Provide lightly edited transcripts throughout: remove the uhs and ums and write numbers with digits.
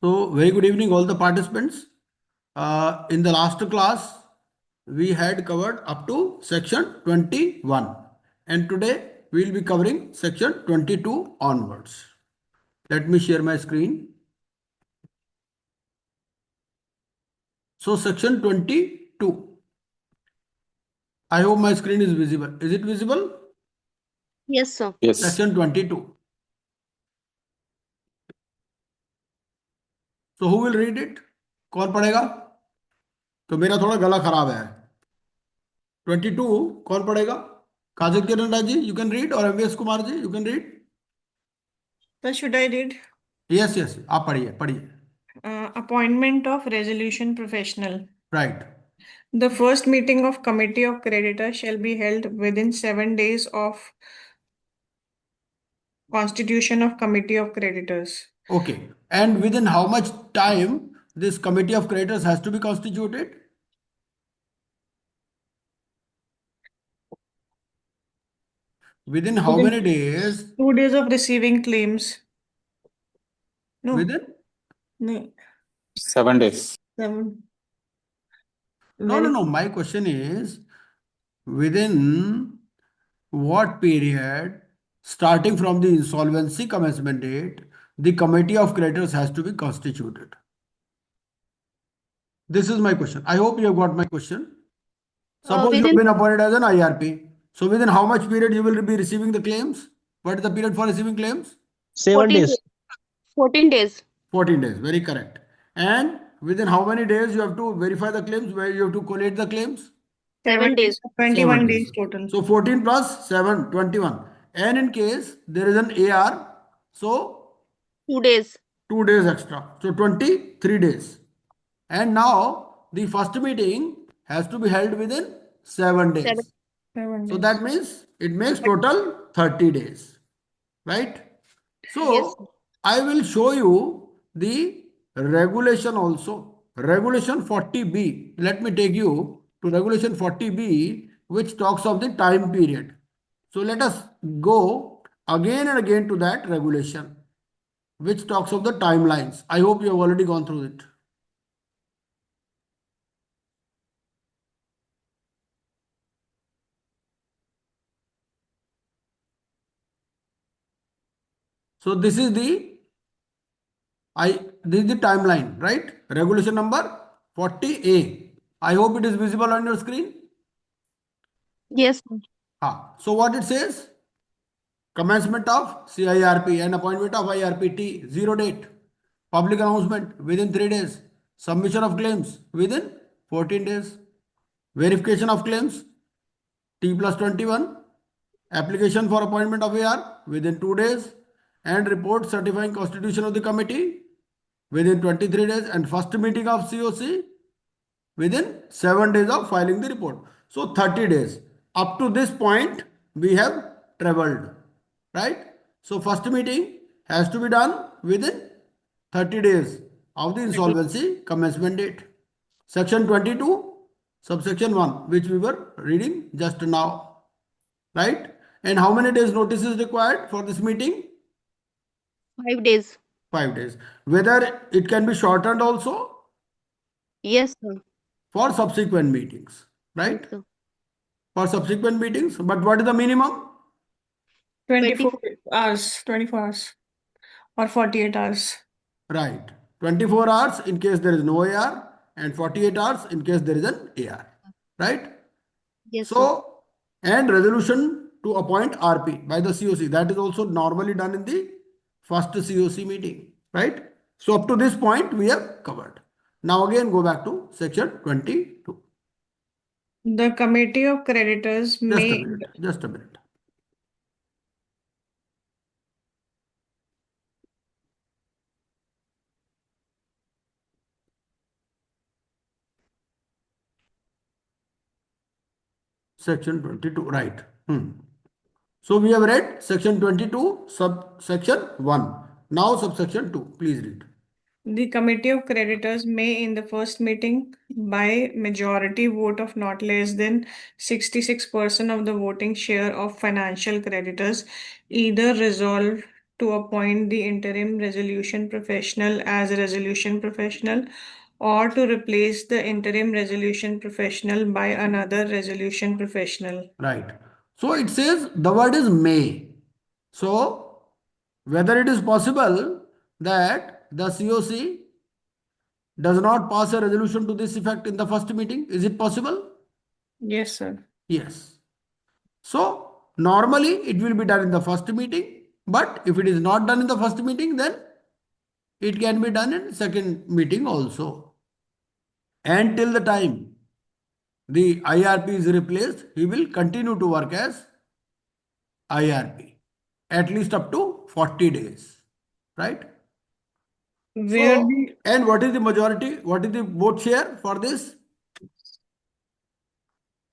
So, very good evening, all the participants. In the last class, we had covered up to section 21, and today we will be covering section 22 onwards. Let me share my screen. So, section 22. I hope my screen is visible. Is it visible? Yes, sir. Yes. Section 22. So, who will read it? कौन पढ़ेगा? तो मेरा थोड़ा गला खराब है. 22 कौन पढ़ेगा? काजिक किरण Raj ji, you can read, or MVS Kumar ji, you can read. So should I read? Yes, yes. आप पढ़िए. Appointment of resolution professional. Right. The first meeting of committee of creditors shall be held within 7 days of constitution of committee of creditors. Okay. And within how much time this committee of creditors has to be constituted? Within how many days? 2 days of receiving claims. No. Within? No. 7 days. 7. No. My question is, within what period, starting from the insolvency commencement date, the committee of creditors has to be constituted? This is my question. I hope you have got my question. Suppose you have been appointed as an IRP. So within how much period you will be receiving the claims? What is the period for receiving claims? 7 days. 14 days. 14 days. Very correct. And within how many days you have to verify the claims, where you have to collate the claims? 7 days. 21 7 days total. So 14 plus 7, 21. And in case there is an AR, so 2 days. 2 days extra. So 23 days. And now the first meeting has to be held within 7 days. 7 So days. that means it makes total 30 days, right? So Yes. I will show you the regulation also. Regulation 40B. Let me take you to regulation 40B, which talks of the time period. So let us go again and again to that regulation, which talks of the timelines. I hope you have already gone through it. So this is the timeline, right? Regulation number 40A. I hope it is visible on your screen. Yes. So what it says? Commencement of CIRP and appointment of IRPT, zero date. Public announcement within 3 days. Submission of claims within 14 days. Verification of claims T plus 21. Application for appointment of AR within 2 days. And report certifying constitution of the committee within 23 days. And first meeting of COC within 7 days of filing the report. So 30 days. Up to this point, we have traveled, right? So first meeting has to be done within 30 days of the insolvency commencement date. Section 22, subsection 1, which we were reading just now, right? And how many days notice is required for this meeting? 5 days. 5 days. Whether it can be shortened also Yes, sir. for subsequent meetings, right? Yes, sir. For subsequent meetings. But what is the minimum? 24 hours. 24 hours. Or 48 hours. Right. 24 hours in case there is no AR and 48 hours in case there is an AR. Right? Yes, sir. So, and resolution to appoint RP by the COC. That is also normally done in the first COC meeting. Right? So, up to this point, we have covered. Now, again, go back to section 22. The committee of creditors may. Just a minute. Section 22, right. So we have read section 22, subsection 1. Now subsection 2, please read. The committee of creditors may, in the first meeting, by majority vote of not less than 66% of the voting share of financial creditors, either resolve to appoint the interim resolution professional as a resolution professional or to replace the interim resolution professional by another resolution professional. Right. So it says the word is may. So whether it is possible that the COC does not pass a resolution to this effect in the first meeting, is it possible? Yes, sir. Yes. So normally it will be done in the first meeting, but if it is not done in the first meeting, then it can be done in second meeting also. And till the time the IRP is replaced, he will continue to work as IRP at least up to 40 days, right? Where So, the and what is the majority? What is the vote share for this?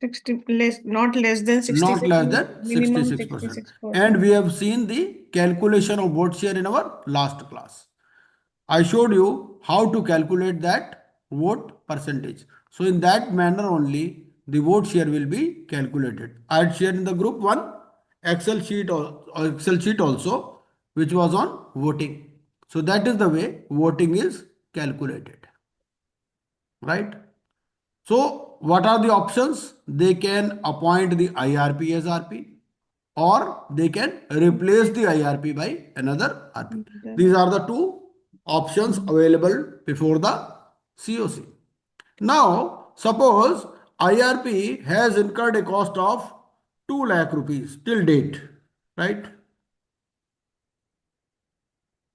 not less than Not 66, less than minimum 66%. And 66%. we have seen the calculation of vote share in our last class. I showed you how to calculate that vote percentage. So in that manner only the vote share will be calculated. I had shared in the group one Excel sheet or Excel sheet also, which was on voting. So that is the way voting is calculated, right? So what are the options? They can appoint the IRP as RP or they can replace the IRP by another RP. These are the two options available before the COC. Now, suppose IRP has incurred a cost of 2 lakh rupees till date, right?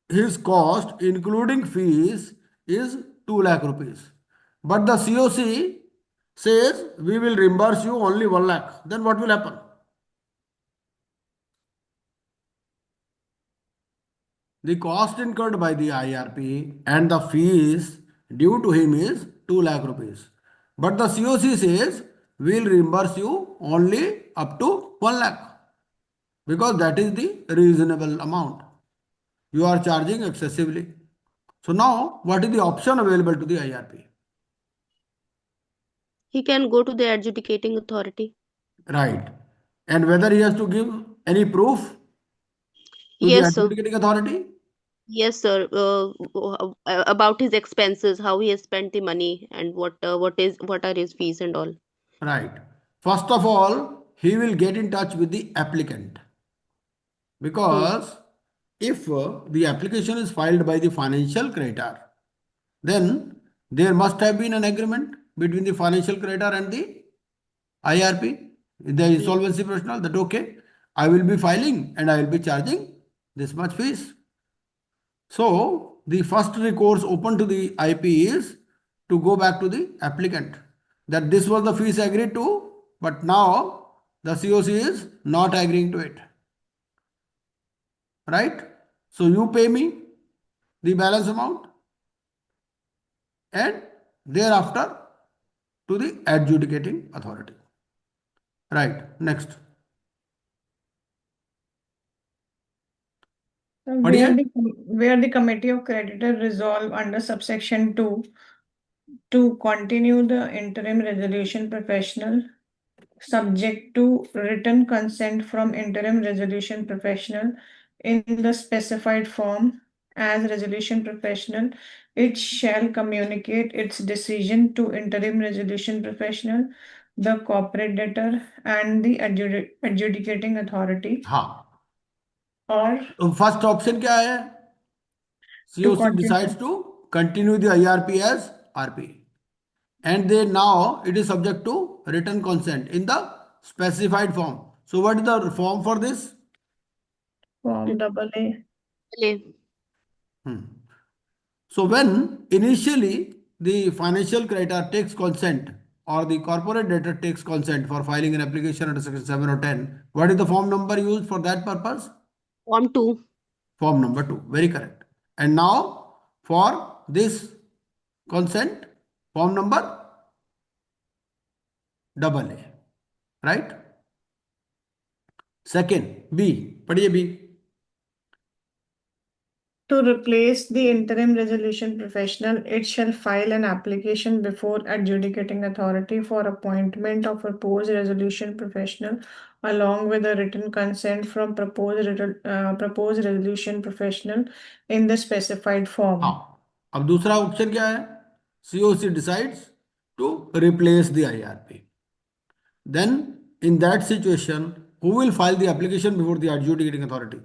His cost including fees is 2 lakh rupees. But the COC says we will reimburse you only 1 lakh. Then what will happen? The cost incurred by the IRP and the fees due to him is 2 lakh rupees. But the COC says we will reimburse you only up to 1 lakh because that is the reasonable amount. You are charging excessively. So now what is the option available to the IRP? He can go to the adjudicating authority. Right. And whether he has to give any proof to the Yes, sir. adjudicating authority? Yes, sir. About his expenses, how he has spent the money, and what are his fees and all. Right. First of all, he will get in touch with the applicant Hmm. because if the application is filed by the financial creditor, then there must have been an agreement between the financial creditor and the IRP, the Yes. insolvency professional, that okay, I will be filing and I will be charging this much fees. So the first recourse open to the IP is to go back to the applicant that this was the fees agreed to, but now the COC is not agreeing to it. Right? So you pay me the balance amount and thereafter to the adjudicating authority. Right. Next. Where Padhiye? the committee of creditor resolve under subsection 2 to continue the interim resolution professional subject to written consent from interim resolution professional in the specified form as resolution professional, it shall communicate its decision to interim resolution professional, the corporate debtor, and the adjudicating authority, हाँ. or तो first option क्या है? to COC decides continue. to continue the IRP as RP. And they now it is subject to written consent in the specified form. So what is the form for this? Form double A. Play. So when initially the financial creditor takes consent or the corporate debtor takes consent for filing an application under section 7 or 10, what is the form number used for that purpose? Form 2. Form number 2. Very correct. And now for this consent, form number double A. Right? Second, B. Padhiye B. To replace the interim resolution professional, it shall file an application before adjudicating authority for appointment of proposed resolution professional along with a written consent from proposed resolution professional in the specified form. हाँ, अब दूसरा option क्या है? COC decides to replace the IRP. Then in that situation, who will file the application before the adjudicating authority?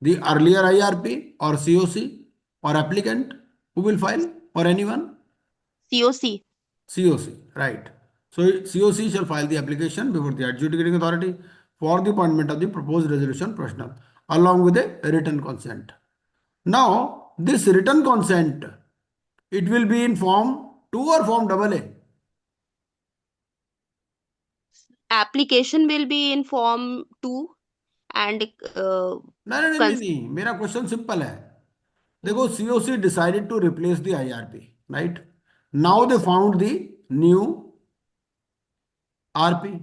The earlier IRP or COC or applicant? Who will file, or anyone? COC. COC, right. So COC shall file the application before the adjudicating authority for the appointment of the proposed resolution professional along with a written consent. Now, this written consent, it will be in form 2 or form AA? Application will be in form 2 and नहीं नहीं नहीं cons- नहीं, मेरा question simple है. देखो, COC decided to replace the IRP, right? Now they found the new RP,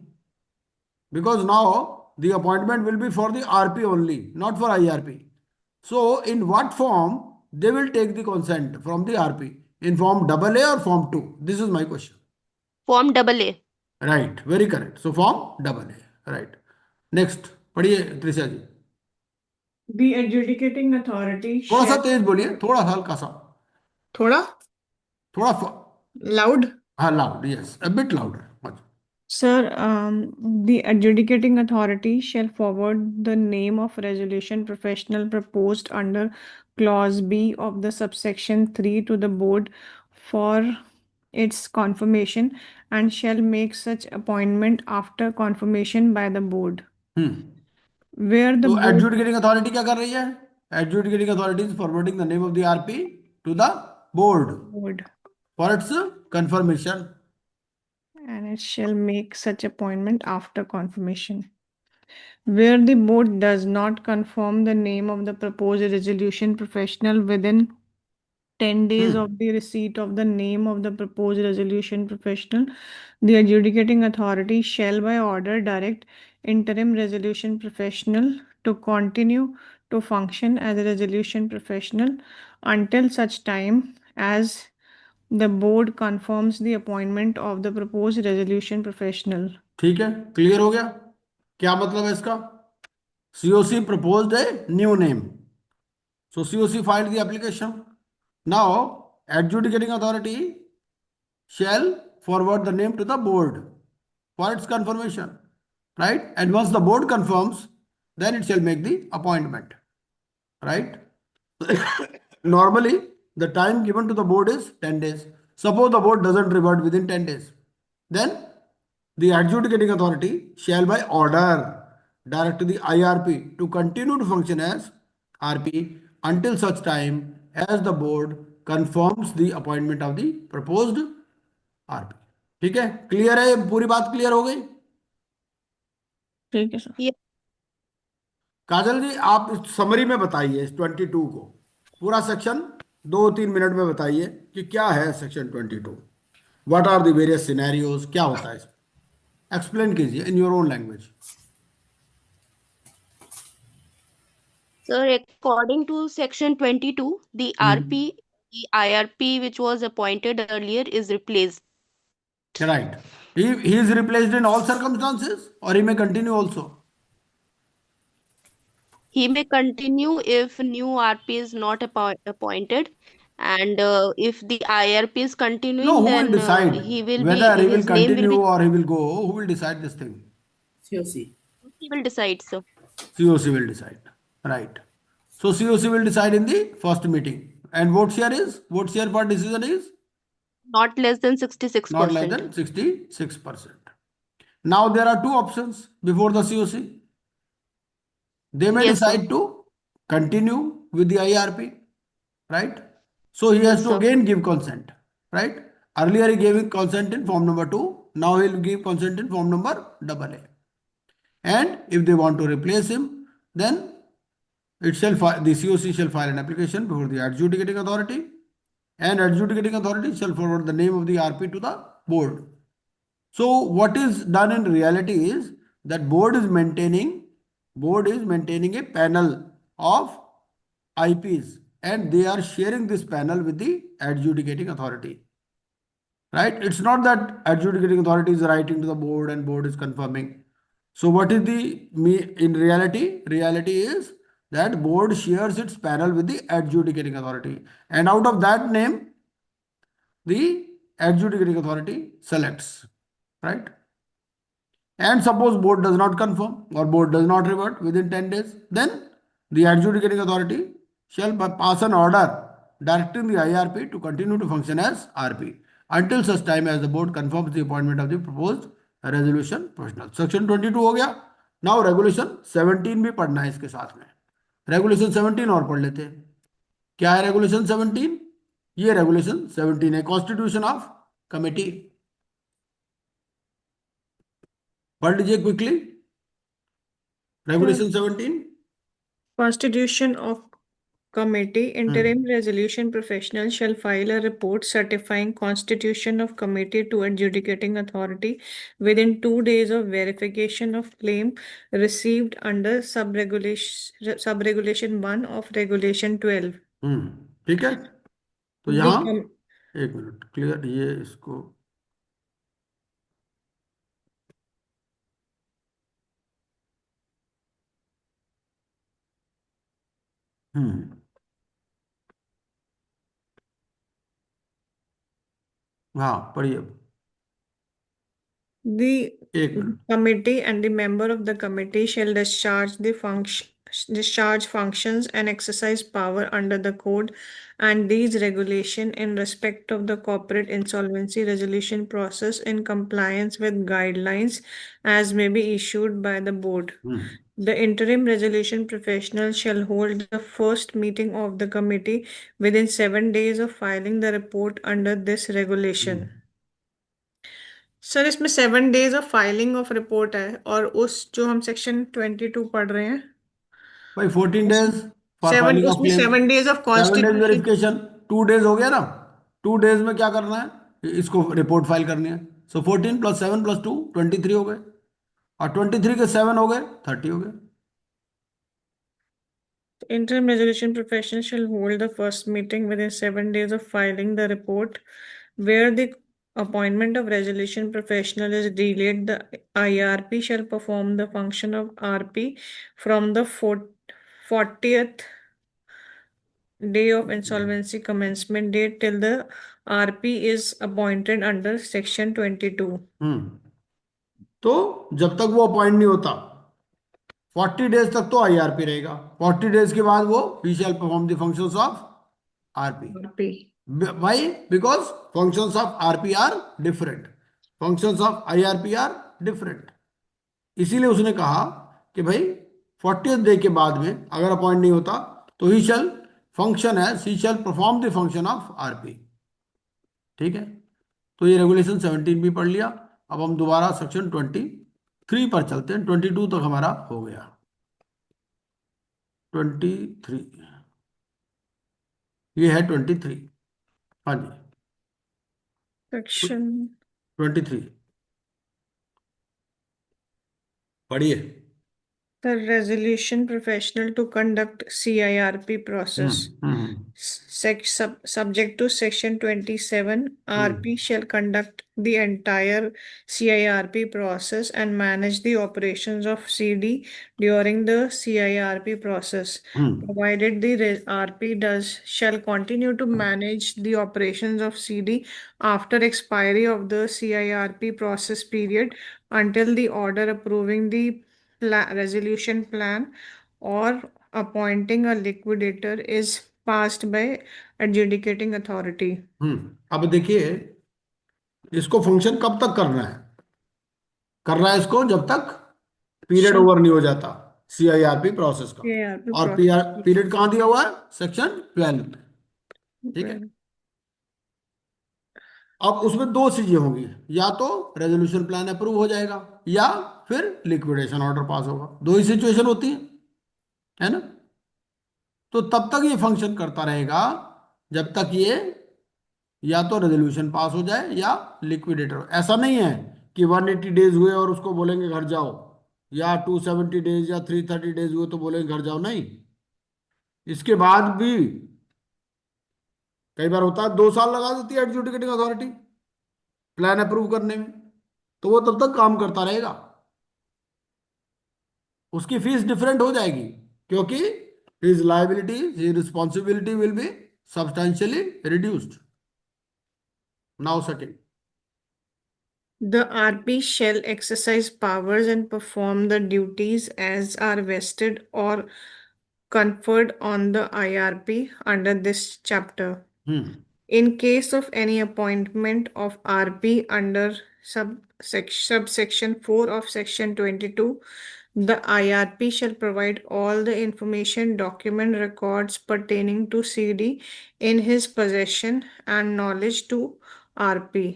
because now the appointment will be for the RP only, not for IRP. So in what form they will take the consent from the RP? In form AA or form 2? This is my question. form AA. Right, very correct. So form AA, right. Next, पढ़िए त्रिशा जी. The adjudicating authority थोड़ा सा shall तेज बोलिए, थोड़ा हल्का सा, थोड़ा थोड़ा loud. हाँ, loud, yes, a bit louder, much. Sir, the adjudicating authority shall forward the name of resolution professional proposed under clause B of the subsection 3 to the board for its confirmation and shall make such appointment after confirmation by the board. Where the तो board adjudicating authority क्या कर रही है? Adjudicating authority is forwarding the name of the RP to the board for its confirmation. and it shall make such appointment after confirmation. Where the board does not confirm the name of the proposed resolution professional within 10 days of the receipt of the name of the proposed resolution professional, the adjudicating authority shall by order direct interim resolution professional to continue to function as a resolution professional until such time as the board confirms the appointment of the proposed resolution professional. ठीक है, clear हो गया? क्या मतलब है इसका? COC proposed a new name, so COC filed the application. Now adjudicating authority shall forward the name to the board for its confirmation, right? And once the board confirms, then it shall make the appointment, right? Normally the time given to the board is 10 days. Suppose the board doesn't revert within 10 days, then the adjudicating authority shall by order direct the IRP to continue to function as RP until such time as the board confirms the appointment of the proposed RP. ठीक है, clear है? पूरी बात clear हो गई? ठीक है sir. काजल जी, आप समरी में बताइए इस 22 को, पूरा सेक्शन 2-3 मिनट में बताइए कि क्या है section 22, what are the various scenarios, क्या होता है इसमें, एक्सप्लेन कीजिए in your own language. Sir, according to section 22, the IRP which was appointed earlier is replaced. Right. He is replaced in all circumstances, or he may continue also? He may continue if new RP is not appointed, and if the IRP is continuing, No, who then will decide he will whether he will his name will continue be, or he will go? Who will decide this thing? COC. he will decide, sir. COC will decide. Right. So COC will decide in the first meeting. And vote share for decision is Not less than 66%. not less than 66%. Now there are two options before the COC. They may Yes, sir. decide to continue with the IRP, right? So he has Yes, to sir. again give consent, right? Earlier he gave consent in form number 2. Now he will give consent in form number AA. And if they want to replace him, then the COC shall file an application before the adjudicating authority, and adjudicating authority shall forward the name of the RP to the board. So what is done in reality is that board is maintaining a panel of IPs and they are sharing this panel with the adjudicating authority. Right? It's not that adjudicating authority is writing to the board and board is confirming. So what is the in reality? Reality is that board shares its panel with the adjudicating authority, and out of that name, the adjudicating authority selects. Right? And suppose board does not confirm or board does not revert within 10 days, then the adjudicating authority shall pass an order directing the IRP to continue to function as RP until such time as the board confirms the appointment of the proposed resolution professional. Section 22 हो गया. Now regulation 17 भी पढ़ना है इसके साथ में. Regulation 17 और पढ़ लेते हैं. क्या है रेगुलेशन 17? ये रेगुलेशन 17 है, कॉन्स्टिट्यूशन ऑफ कमेटी. पढ़ लीजिए quickly. Regulation 17. Constitution of Committee, interim resolution professional shall file a report certifying constitution of committee to adjudicating authority within 2 days of verification of claim received under subregulation 1 of regulation 12. ठीक है. तो The यहाँ com- एक minute clear, ये इसको हाँ पढ़िए. The एक minute. committee and the member of the committee shall discharge functions and exercise power under the code and these regulation in respect of the corporate insolvency resolution process in compliance with guidelines as may be issued by the board. The interim resolution professional shall hold the first meeting of the committee within 7 days of filing the report under this regulation. Sir इसमें 7 days of filing of report है और उस जो हम section 22 पढ़ रहे हैं भाई 14 days for seven filing of उसमें claim, 7 days of 7 days constitution verification, 2 days हो गया ना. 2 days में क्या करना है, इसको रिपोर्ट फाइल करनी है. सो 14 + 7 + 2 23 हो गए, और 23 के 7 हो गए 30 हो गए. interim resolution professional shall hold the first meeting within 7 days of filing the report where the appointment of resolution professional is delayed. The IRP shall perform the function of RP from the 40th day of insolvency commencement date till the RP is appointed under section 22. तो जब तक वो appoint नहीं होता 40 days तक तो IRP रहेगा. 40 days के बाद वो ही shall perform the functions of RP. RP. Why? Because functions of RP are different. Functions of IRP are different. इसीलिए उसने कहा कि भाई 40th day के बाद में अगर अपॉइंट नहीं होता तो ही शैल फंक्शन है, he shall perform the function of RP. ठीक है. तो ये रेगुलेशन 17 भी पढ़ लिया. अब हम दोबारा सेक्शन 23 पर चलते हैं. 22 तक हमारा हो गया. 23 ये है 23. हाँ जी. Section 23 पढ़िए. the resolution professional to conduct CIRP process. Subject to section 27, RP shall conduct the entire CIRP process and manage the operations of CD during the CIRP process. Provided the RP shall continue to manage the operations of CD after expiry of the CIRP process period until the order approving the resolution plan or appointing a liquidator is passed by adjudicating authority. अब देखिए इसको function कब तक करना है इसको जब तक पीरियड ओवर नहीं हो जाता CIRP प्रोसेस का. CIRP और process. पीरियड कहाँ दिया हुआ है, सेक्शन 12. ठीक है. अब उसमें दो चीजें होंगी, या तो रेजोल्यूशन प्लान अप्रूव हो जाएगा या फिर लिक्विडेशन ऑर्डर पास होगा. दो ही सिचुएशन होती है ना. तो तब तक ये फंक्शन करता रहेगा जब तक ये या तो रेजोल्यूशन पास हो जाए या लिक्विडेटर हो. ऐसा नहीं है कि 180 days हुए और उसको बोलेंगे घर जाओ, या 270 days या 330 days हुए तो बोलेंगे घर जाओ. नहीं, इसके बाद भी कई बार होता है 2 साल लगा देती है एडजुडिकेटिंग अथॉरिटी प्लान अप्रूव करने में, तो वो तब तक काम करता रहेगा, उसकी फीस डिफरेंट हो जाएगी, क्योंकि his liability his responsibility will be substantially reduced. Now second. The RP shall exercise powers and perform the duties as are vested or conferred on the IRP under this chapter. In case of any appointment of RP under subsection 4 of section 22, the IRP shall provide all the information, document records pertaining to CD in his possession and knowledge to RP.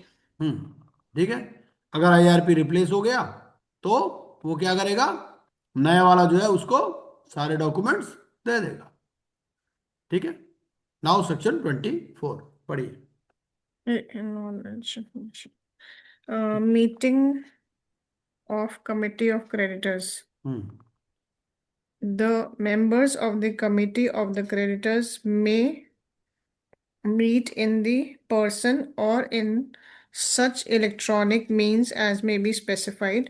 ठीक है। अगर IRP replace हो गया तो वो क्या करेगा, नया वाला जो है उसको सारे डॉक्यूमेंट्स दे देगा। ठीक है। नाउ सेक्शन 24 पढ़िए। Knowledge information. Meeting of committee of creditors. The members of the committee of the creditors may meet in the person or in such electronic means as may be specified.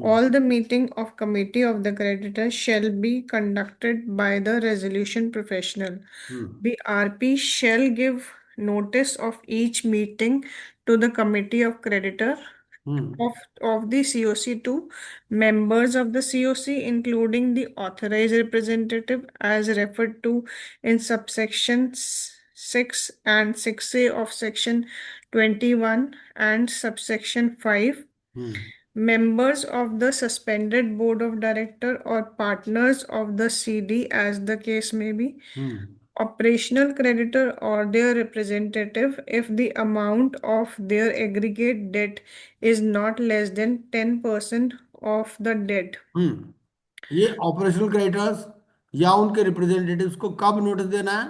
All the meeting of committee of the creditors shall be conducted by the resolution professional. The RP shall give notice of each meeting to the committee of creditor of the COC to members of the COC, including the authorized representative as referred to in subsections 6 and 6A of section 21 and subsection 5. Members of the suspended board of director or partners of the CD as the case may be. Operational creditor or their representative if the amount of their aggregate debt is not less than 10% of the debt. ये operational creditors या उनके representatives को कब notice देना है,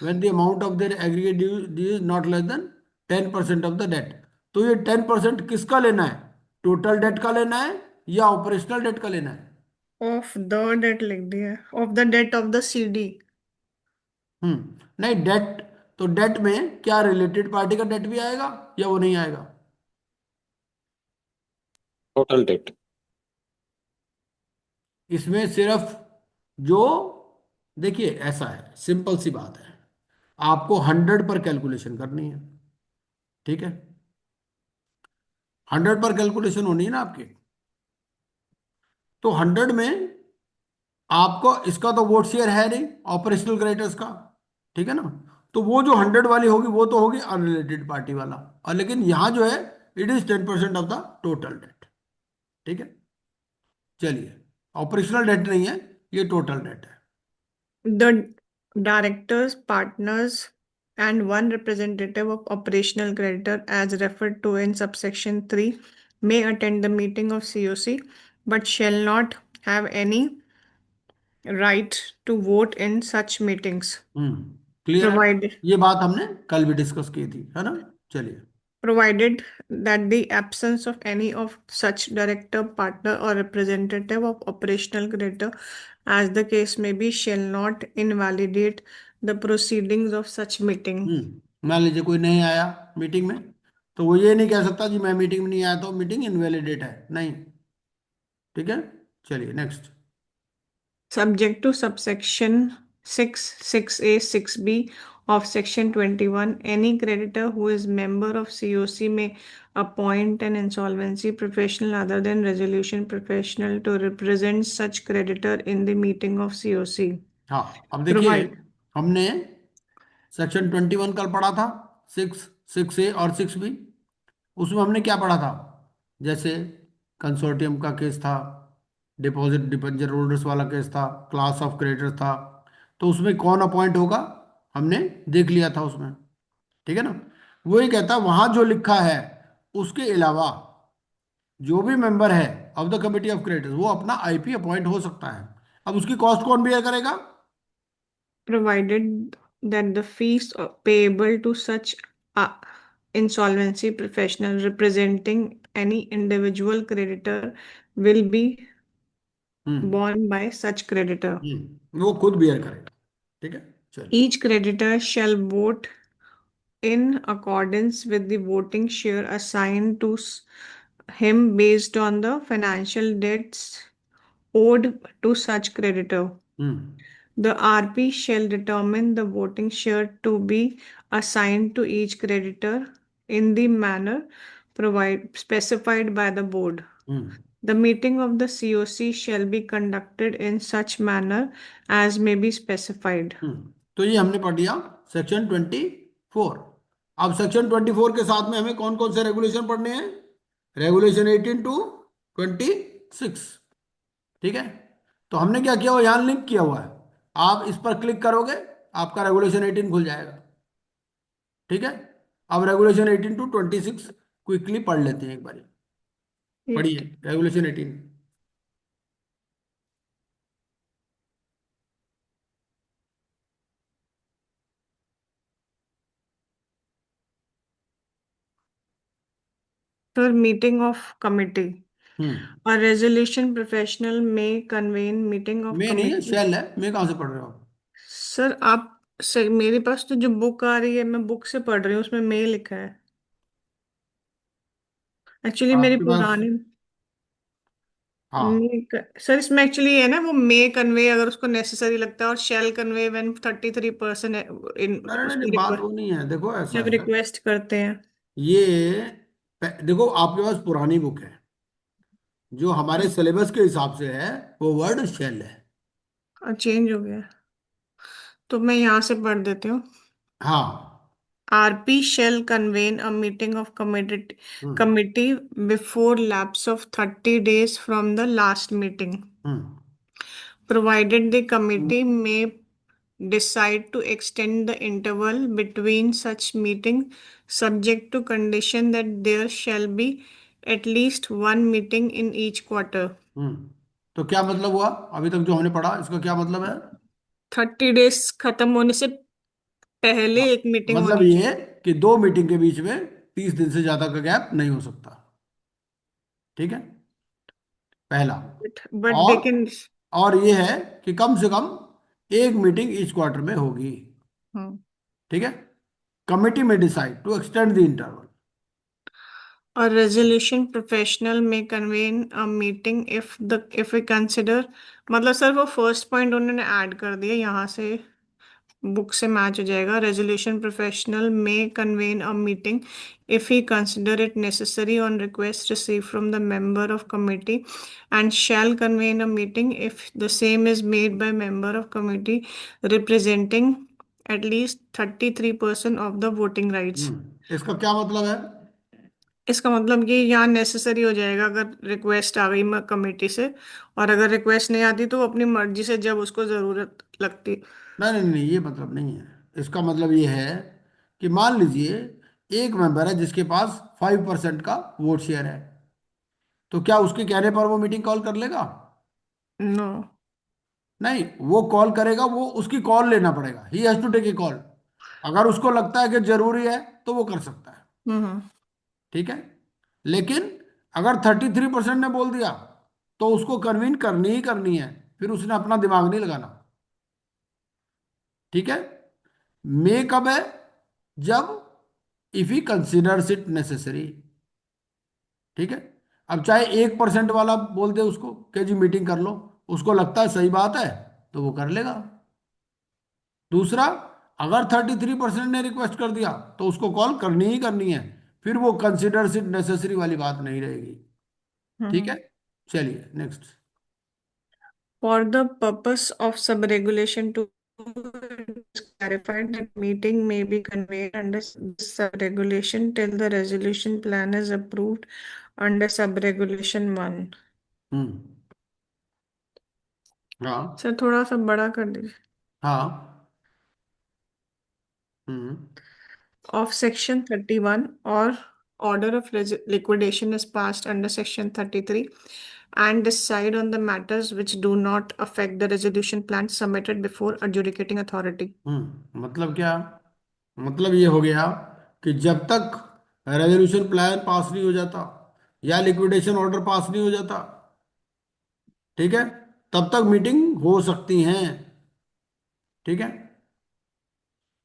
when the amount of their aggregate due is not less than 10% of the debt. तो ये 10% किसका लेना है, टोटल डेट का लेना है या ऑपरेशनल डेट का लेना है? Of the debt लिख दिया, of the debt of the CD. नहीं, डेट तो डेट में क्या रिलेटेड पार्टी का डेट भी आएगा या वो नहीं आएगा? Total date. इसमें सिर्फ जो, देखिए ऐसा है, सिंपल सी बात है, आपको 100 पर कैलकुलेशन करनी है। ठीक है, 100 पर कैलकुलेशन होनी है ना आपकी, तो 100 में आपको इसका तो वोट शेयर है नहीं ऑपरेशनल क्रेडिटर्स का, ठीक है ना, तो वो जो 100 वाली होगी वो तो होगी अनरिलेटेड पार्टी वाला, और लेकिन यहां जो है it is 10% of the total date. ठीक है, चलिए, ऑपरेशनल डेट नहीं है, ये टोटल डेट है। The directors, partners, and one representative of operational creditor as referred to in subsection 3 may attend the meeting of COC but shall not have any right to vote in such meetings. Clear है, Provided ये बात हमने कल भी discuss की थी, है ना। चलिए, provided that the absence of any of such director, partner, or representative of operational creditor, as the case may be, shall not invalidate the proceedings of such meeting. मान लीजिए कोई नहीं आया मीटिंग में, तो वो ये नहीं कह सकता जी मैं मीटिंग में नहीं आया तो मीटिंग इनवैलिडेट है, नहीं। ठीक है, चलिए next. Subject to subsection 6, 6A, 6B of section 21, any creditor who is member of COC may appoint an insolvency professional other than resolution professional to represent such creditor in the meeting of COC. हाँ, अब देखिए, Provide. हमने section 21 कल पढ़ा था, 6A और 6B। उसमें हमने क्या पढ़ा था, जैसे कंसोर्टियम का केस था, डिपॉजिट डिबेंचर होल्डर्स वाला केस था, क्लास ऑफ क्रेडिटर्स था, तो उसमें कौन अपॉइंट होगा हमने देख लिया था उसमें। ठीक है ना, वही कहता है वहां जो लिखा है उसके अलावा जो भी मेंबर है of the committee of creditors वो अपना आईपी अपॉइंट हो सकता है। अब उसकी कॉस्ट कौन बियर करेगा? Provided that the fees payable to such insolvency professional representing any individual creditor will be borne by such creditor. वो खुद बियर करेगा। ठीक है, चलिए। Each creditor shall vote in accordance with the voting share assigned to him based on the financial debts owed to such creditor. The RP shall determine the voting share to be assigned to each creditor in the manner specified by the board. The meeting of the COC shall be conducted in such manner as may be specified. तो ये हमने पढ़ लिया section 24। अब section 24 के साथ में हमें कौन कौन से रेगुलेशन पढ़ने हैं? Regulation 18 to 26। ठीक है, तो हमने क्या किया हुआ, यहाँ लिंक किया हुआ है, आप इस पर क्लिक करोगे आपका रेगुलेशन 18 खुल जाएगा। ठीक है, अब रेगुलेशन 18 टू 26 क्विकली पढ़ लेते हैं एक बार। पढ़िए regulation 18। Sir, meeting of committee. Hmm, A resolution professional may convene meeting of मैं नहीं है, committee. शेल है, मैं कहाँ से पढ़ रहे हो आप? सर आप मेरे पास तो जो बुक आ रही है मैं बुक से पढ़ रही हूँ, उसमें मे लिखा है। एक्चुअली मेरी आपके पास, पुरानी हाँ, सर इसमें एक्चुअली है ना, वो मे कन्वे अगर उसको नेसेसरी लगता है, और शेल कन्वे व्हेन 33% इन नहीं नहीं नहीं, उसकी बात वो नहीं है, देखो ऐसा जब है, रिक्वेस्ट करते हैं। ये देखो आपके पास पुरानी बुक है, जो हमारे सिलेबस के हिसाब से है वो वर्ड शेल है। चेंज हो गया, तो मैं यहाँ से पढ़ देती हूँ। हाँ। RP shall convene a meeting of hmm committee before lapse of 30 days from the last meeting, hmm provided the committee may decide to extend the interval between such meeting, subject to condition that there shall be at least one meeting in each quarter. तो क्या मतलब हुआ अभी तक जो हमने पढ़ा, इसका क्या मतलब है? 30 डेज खत्म होने से हाँ, पहले एक मीटिंग मतलब होनी ये कि दो मीटिंग के बीच में 30 दिन से ज्यादा का गैप नहीं हो सकता। ठीक है, पहला। चाहिए, बट दे और कैन। और ये है कि कम से कम एक मीटिंग इच क्वार्टर में होगी। ठीक है, कमिटी में decide to extend the interval. A resolution professional may convene a meeting if we consider, मतलब सर वो फर्स्ट पॉइंट उन्होंने ऐड कर दिया, यहाँ से बुक से मैच हो जाएगा। Resolution professional may convene a meeting if he consider it necessary on request received from the member of committee, and shall convene a meeting if the same is made by member of committee representing at least 33% of the voting rights. इसका क्या मतलब है? इसका मतलब कि यहाँ necessary हो जाएगा अगर रिक्वेस्ट आ गई कमेटी से, और अगर रिक्वेस्ट नहीं आती तो वो अपनी मर्जी से जब उसको जरूरत लगती। नहीं नहीं नहीं, ये मतलब नहीं है। इसका मतलब ये है कि मान लीजिए एक मेंबर है जिसके पास 5% का वोट शेयर है, तो क्या उसके कहने पर वो मीटिंग कॉल कर लेगा? नो। नहीं, वो कॉल करेगा, वो उसकी कॉल लेना पड़ेगा, he has to take a call. अगर उसको लगता है कि जरूरी है तो वो कर सकता है। हम्म। ठीक है, लेकिन अगर 33% ने बोल दिया तो उसको कन्वीन करनी ही करनी है, फिर उसने अपना दिमाग नहीं लगाना। ठीक है, मे कब है? जब if he considers it necessary. ठीक है, अब चाहे 1% वाला बोल दे उसको कि जी मीटिंग कर लो, उसको लगता है सही बात है तो वो कर लेगा। दूसरा, अगर 33% ने रिक्वेस्ट कर दिया तो उसको कॉल करनी ही करनी है, फिर वो कंसिडर्स इट नेसेसरी वाली बात नहीं रहेगी। ठीक है, चलिए next. For the purpose of sub-regulation to clarified that meeting may be convened under this sub-regulation till the resolution plan is approved under sub-regulation 1. हम्म, हाँ सर थोड़ा सा बड़ा कर दीजिए। हाँ, हम्म Of section 31 or order of liquidation is passed under section 33 and decide on the matters which do not affect the resolution plan submitted before adjudicating authority. मतलब क्या? मतलब ये हो गया कि जब तक रेजोल्यूशन प्लान पास नहीं हो जाता या लिक्विडेशन ऑर्डर पास नहीं हो जाता, ठीक है, तब तक मीटिंग हो सकती हैं। ठीक है,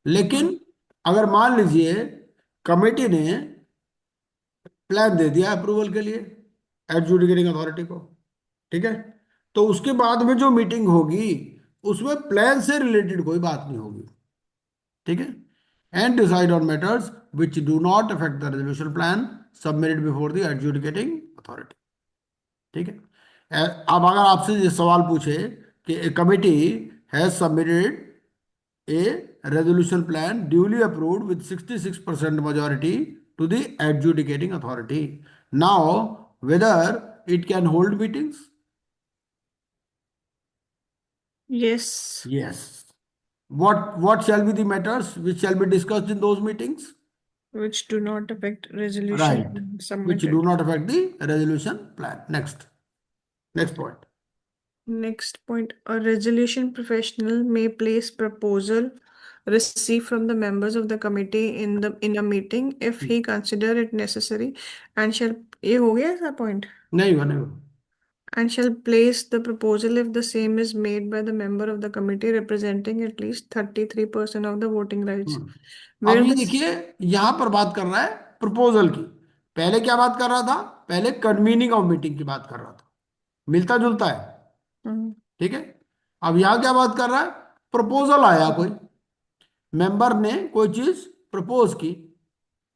लेकिन अगर मान लीजिए कमेटी ने प्लान दे दिया अप्रूवल के लिए एडजुडिकेटिंग अथॉरिटी को, ठीक है, तो उसके बाद में जो मीटिंग होगी उसमें प्लान से रिलेटेड कोई बात नहीं होगी, ठीक है, and decide on matters which do not affect the resolution plan submitted before the adjudicating authority, ठीक है। अब अगर आपसे ये सवाल पूछे कि committee has submitted a resolution plan duly approved with 66% majority to the adjudicating authority. Now, whether it can hold meetings? Yes, Yes. What shall be the matters which shall be discussed in those meetings? which do not affect resolution Right. Which submitted. do not affect the resolution plan. Next point. Next point, a resolution professional may place proposal received from the members of the committee in a meeting if he consider it necessary and shall ये हो गया ऐसा point नहीं हुआ, नहीं हुआ. and shall place the proposal if the same is made by the member of the committee representing at least 33% of the voting rights. अब Where ये the देखिए यहां पर बात कर रहा है प्रपोजल की, पहले क्या बात कर रहा था, पहले कन्वीनिंग ऑफ मीटिंग की बात कर रहा था, मिलता जुलता है, हम्म, ठीक है। अब यहां क्या बात कर रहा है, प्रपोजल आया, कोई मेंबर ने कोई चीज प्रपोज की,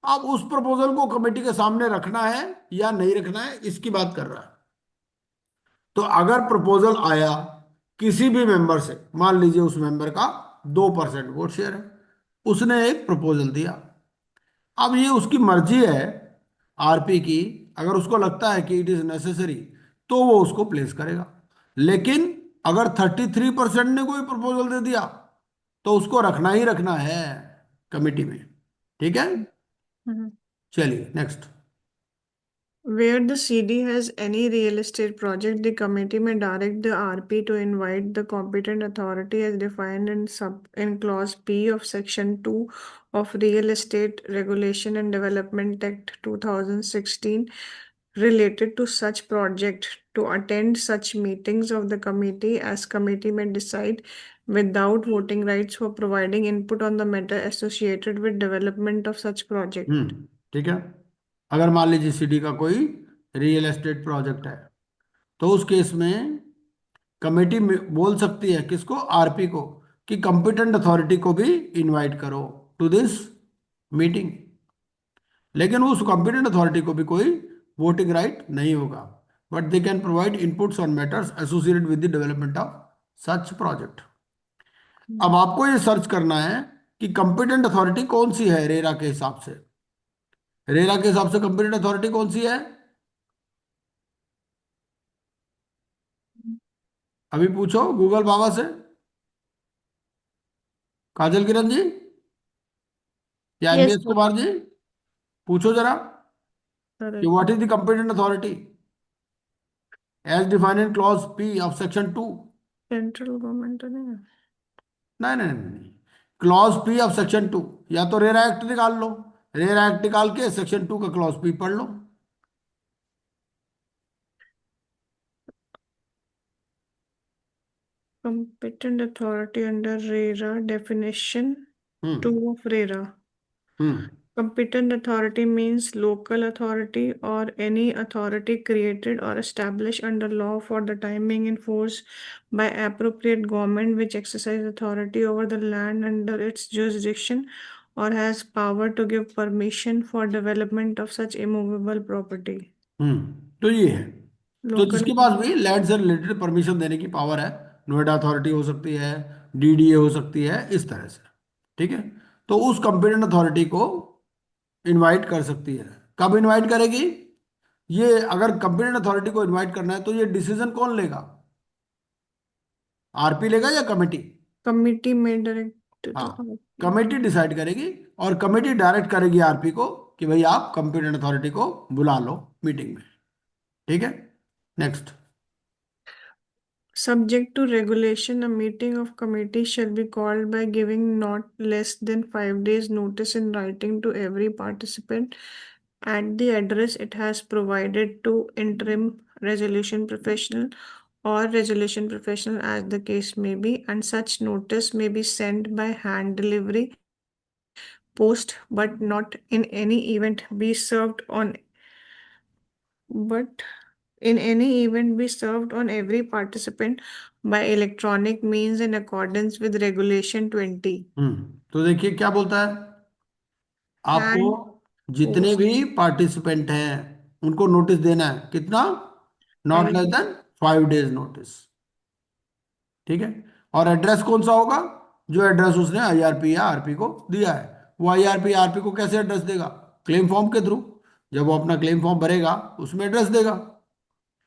अब उस प्रपोजल को कमेटी के सामने रखना है या नहीं रखना है इसकी बात कर रहा है। तो अगर प्रपोजल आया किसी भी मेंबर से, मान लीजिए उस मेंबर का 2% वोट शेयर है, उसने एक प्रपोजल दिया, अब ये उसकी मर्जी है आरपी की, अगर उसको लगता है कि इट इज नेसेसरी तो वो उसको प्लेस करेगा, लेकिन अगर 33% ने कोई प्रपोजल दे दिया तो उसको रखना ही रखना है कमिटी में, ठीक है। हम्म। चलिए next. Where the CD has any real estate project, the committee may direct the RP to invite the competent authority as defined in clause P of section 2 of Real Estate Regulation and Development Act 2016 related to such project to attend such meetings of the committee as committee may decide without voting rights for providing input on the matter associated with development of such project. ठीक है, अगर मान लीजिए CD का कोई real estate project है तो उस केस में कमेटी बोल सकती है किसको, आरपी को, कि कंपिटेंट अथॉरिटी को भी इनवाइट करो टू दिस मीटिंग, लेकिन उस कंपिटेंट अथॉरिटी को भी कोई वोटिंग राइट नहीं होगा, but they can provide inputs on matters associated with the development of such project. अब आपको ये सर्च करना है कि कंपिटेंट अथॉरिटी कौन सी है रेरा के हिसाब से, रेरा के हिसाब से कंपिटेंट अथॉरिटी कौन सी है, अभी पूछो गूगल बाबा से, काजल किरण जी या Yes, MBS sir. Kumar ji, पूछो जरा कि Correct. What is the competent authority as defined in clause P of section 2। Central government तो नहीं है। नहीं नहीं नहीं, क्लॉज पी ऑफ सेक्शन 2, या तो रेरा एक्ट निकाल लो, रेरा एक्ट निकाल के सेक्शन 2 का क्लॉज पी पढ़ लो। Competent authority under RERA definition 2 hmm of RERA. Hmm Competent authority means local authority or any authority created or established under law for the time being in force by appropriate government which exercise authority over the land under its jurisdiction or has power to give permission for development of such immovable property. तो ये है, तो Local जिसके पास भी land से related permission देने की power है, नोएडा अथॉरिटी हो सकती है, डीडीए हो सकती है, इस तरह से, ठीक है, तो उस कंपिटेंट अथॉरिटी को इनवाइट कर सकती है। कब इनवाइट करेगी, ये अगर कंपिटेंट अथॉरिटी को इनवाइट करना है तो ये डिसीजन कौन लेगा, आरपी लेगा या कमेटी? committee may direct हाँ, the कमेटी डिसाइड करेगी और कमेटी डायरेक्ट करेगी आरपी को कि भाई आप कंपिटेंट अथॉरिटी को बुला लो मीटिंग में, ठीक है। Next. Subject to regulation, a meeting of committee shall be called by giving not less than 5 days notice in writing to every participant at the address it has provided to interim resolution professional or resolution professional as the case may be, and such notice may be sent by hand delivery post, but not in any event be served on but in any event be served on every participant by electronic means in accordance with regulation 20. तो देखिए क्या बोलता है, आपको And जितने post भी participant हैं उनको नोटिस देना है, कितना, not less 5 than 5 days notice. ठीक है, और एड्रेस कौन सा होगा, जो एड्रेस उसने आईआरपी या आरपी को दिया है। वो आईआरपी आरपी को कैसे एड्रेस देगा, क्लेम फॉर्म के थ्रू, जब वो अपना क्लेम फॉर्म भरेगा उसमें एड्रेस देगा।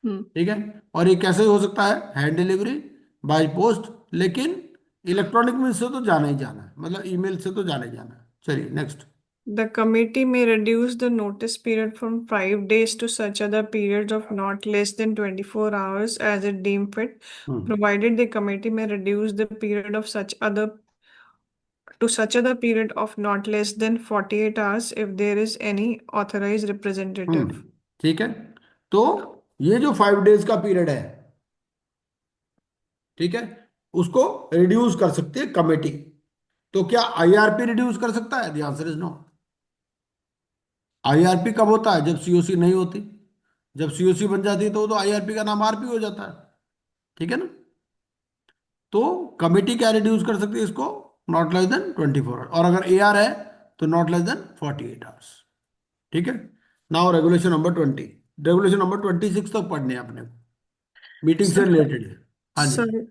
हम्म ठीक है, और ये कैसे हो सकता है, हैंड डिलीवरी, बाय पोस्ट, लेकिन इलेक्ट्रॉनिक मीन्स से तो जाना ही जाना है, मतलब ईमेल से तो जाना ही जाना है। चलिए next. The committee may reduce the notice period from 5 days to such other periods of not less than 24 hours as it deemed fit, hmm provided the committee may reduce the period of such other to such other period of not less than 48 hours if there is any authorized representative. ठीक है, तो ये जो 5 days का period है, ठीक है, उसको रिड्यूस कर सकती है कमेटी। तो क्या आईआरपी रिड्यूस कर सकता है, the answer is no. IRP कब होता है, जब सीओसी नहीं होती। जब सीओसी बन जाती है तो आईआरपी का नाम आरपी हो जाता है। ठीक है ना, तो कमेटी क्या रिड्यूस कर सकती है इसको, नॉट लेस देन 24 आवर्स, और अगर एआर है तो नॉट लेस देन 48 आवर्स। ठीक है, now regulation number 20, regulation number 26 तक पढ़ने हैं अपने को, मीटिंग से रिलेटेड है। हाँ जी, Ser-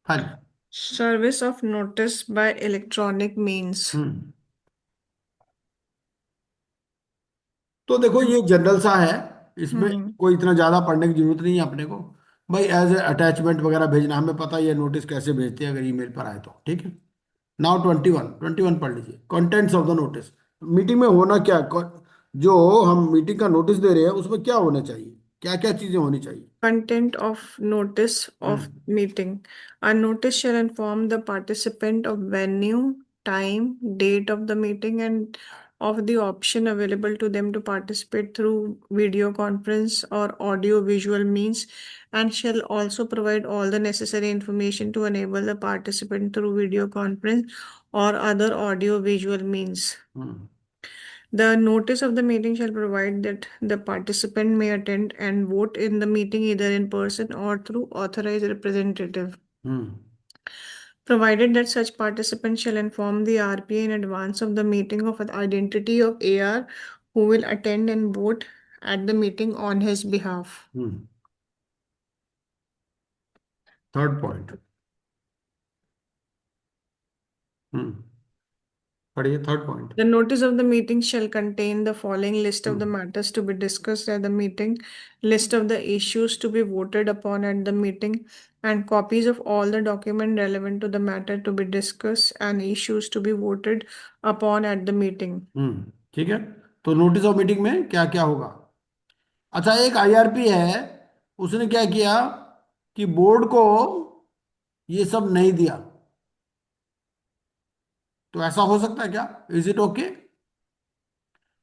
हाँ जी। Service of notice by electronic means. हम्म, तो देखो ये जनरल सा है, इसमें हम्म कोई इतना ज्यादा पढ़ने की जरूरत नहीं है अपने को। भाई एज ए अटैचमेंट वगैरह भेजना, हमें पता है ये नोटिस कैसे भेजते हैं अगर ईमेल पर आए तो। ठीक है, नाउ 21 पढ़ लीजिए, contents of the notice. Meeting में होना क्या, जो हम मीटिंग का नोटिस दे रहे हैं उसमें क्या होना चाहिए, क्या क्या चीजें होनी चाहिए। Content of notice of hmm meeting. A notice shall inform the participant of venue, time, date of the meeting, and of the option available to them to participate through video conference or audio visual means, and shall also provide all the necessary information to enable the participant through video conference or other audio visual means. Hmm The notice of the meeting shall provide that the participant may attend and vote in the meeting either in person or through authorized representative, hmm provided that such participant shall inform the RPA in advance of the meeting of the identity of AR who will attend and vote at the meeting on his behalf. Third point. हम्म पढ़िए third point. The notice of the meeting shall contain the following list of the matters to be discussed at the meeting, list of the issues to be voted upon at the meeting, and copies of all the documents relevant to the matter to be discussed and issues to be voted upon at the meeting. ठीक है, तो notice of meeting में क्या क्या होगा। अच्छा, एक IRP है, उसने क्या किया कि बोर्ड को ये सब नहीं दिया, तो ऐसा हो सकता है क्या, इज इट ओके।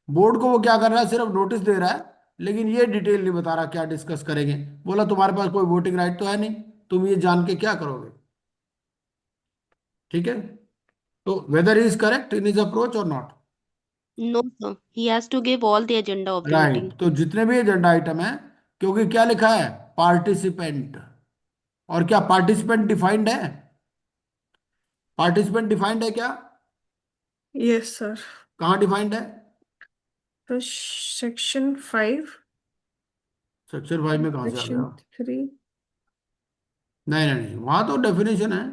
बोर्ड को वो क्या कर रहा है, सिर्फ नोटिस दे रहा है, लेकिन ये डिटेल नहीं बता रहा क्या डिस्कस करेंगे। बोला तुम्हारे पास कोई वोटिंग राइट तो है नहीं, तुम ये जान के क्या करोगे। ठीक है, तो whether is correct in is approach or not. No, sir. He has to give all the agenda of the meeting. Right, तो जितने भी एजेंडा आइटम है, क्योंकि क्या लिखा है, पार्टिसिपेंट, और क्या पार्टिसिपेंट डिफाइंड है, पार्टिसिपेंट डिफाइंड है क्या, Yes, sir. कहाँ डिफाइंड है, So, section 5, सेक्शन 5 में कहाँ से आ गया। section 3. नहीं नहीं नहीं, वहां तो डेफिनेशन है,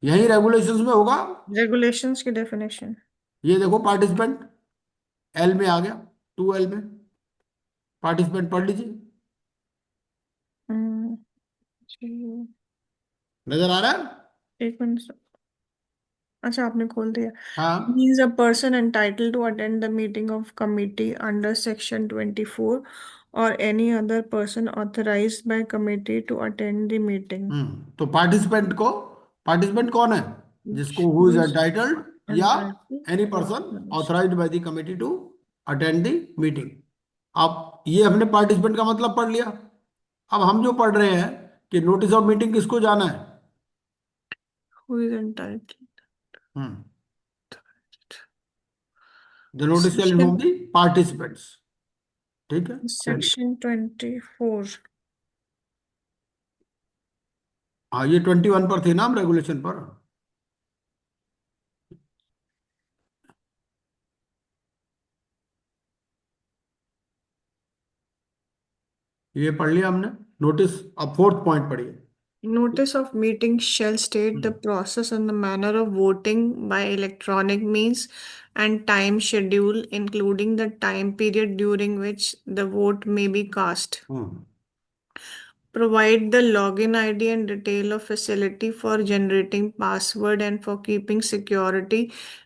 यही रेगुलेशंस में होगा। Regulations की definition. ये देखो पार्टिसिपेंट एल में आ गया, 2L में, पार्टिसिपेंट पढ़ लीजिए, हम्म, जी, नजर आ रहा है। एक मिनट sir. अच्छा आपने खोल दिया. हाँ, He is a person entitled to attend the meeting of committee under section 24 or any other person authorized by committee to attend the meeting. तो पार्टिसिपेंट को, पार्टिसिपेंट कौन है, जिसको who Who is is entitled या entitled any or person authorized. Authorised by the committee to attend the meeting. अब ये हमने participant का मतलब पढ़ लिया। अब हम जो पढ़ रहे हैं कि नोटिस ऑफ मीटिंग किसको जाना है। Who is entitled. Hmm the notice shall inform the participants. ठीक है, चलिए। Section 24. हाँ, ये 21 पर थे ना हम, रेगुलेशन पर। ये पढ़ लिया हमने नोटिस। अब फोर्थ पॉइंट पढ़िए। Notice of meeting shall state the process and the manner of voting by electronic means and time schedule, including the time period during which the vote may be cast. Hmm. Provide the login ID and detail of facility for generating password and for keeping security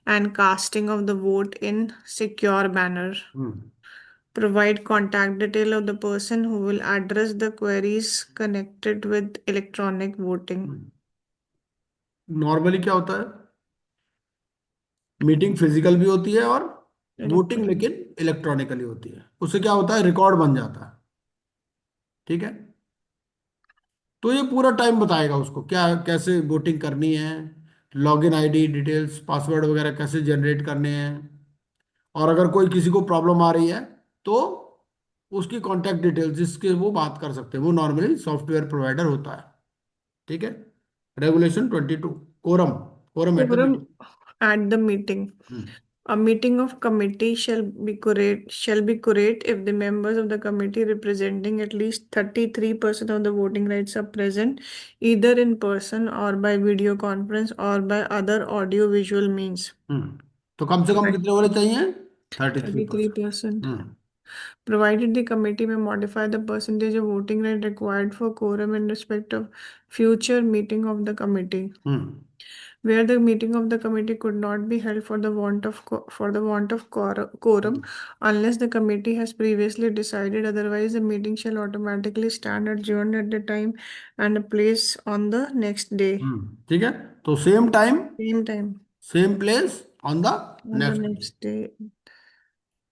and casting of the vote in secure manner. Hmm. Provide contact detail of the person who will address the queries connected with electronic voting. Normally क्या होता है, meeting physical भी होती है और voting Electronic. लेकिन electronically होती है। उससे क्या होता है, रिकॉर्ड बन जाता है। ठीक है, तो ये पूरा टाइम बताएगा उसको क्या कैसे वोटिंग करनी है, लॉगिन आईडी डिटेल्स पासवर्ड वगैरह कैसे जनरेट करने हैं। और अगर कोई किसी को प्रॉब्लम आ रही है तो उसकी कॉन्टैक्ट डिटेल्स जिसके वो बात कर सकते हैं, वो नॉर्मली सॉफ्टवेयर प्रोवाइडर होता है। ठीक है, regulation 22, quorum. Quorum at the Quorum meeting. at the meeting. A meeting of committee shall be curate if the members of the committee representing at least 33% of the voting rights are present, either in person or by video conference or by other audio visual means. तो कम से कम Right. कितने होने चाहिए, 33%। 33%. हम्म। Provided the committee may modify the percentage of voting right required for quorum in respect of future meeting of the committee. Hmm. Where the meeting of the committee could not be held for the want of quorum, unless the committee has previously decided otherwise, the meeting shall automatically stand adjourned at the time and place on the next day. ठीक है, तो same time Same time same place on the on the next day. next day.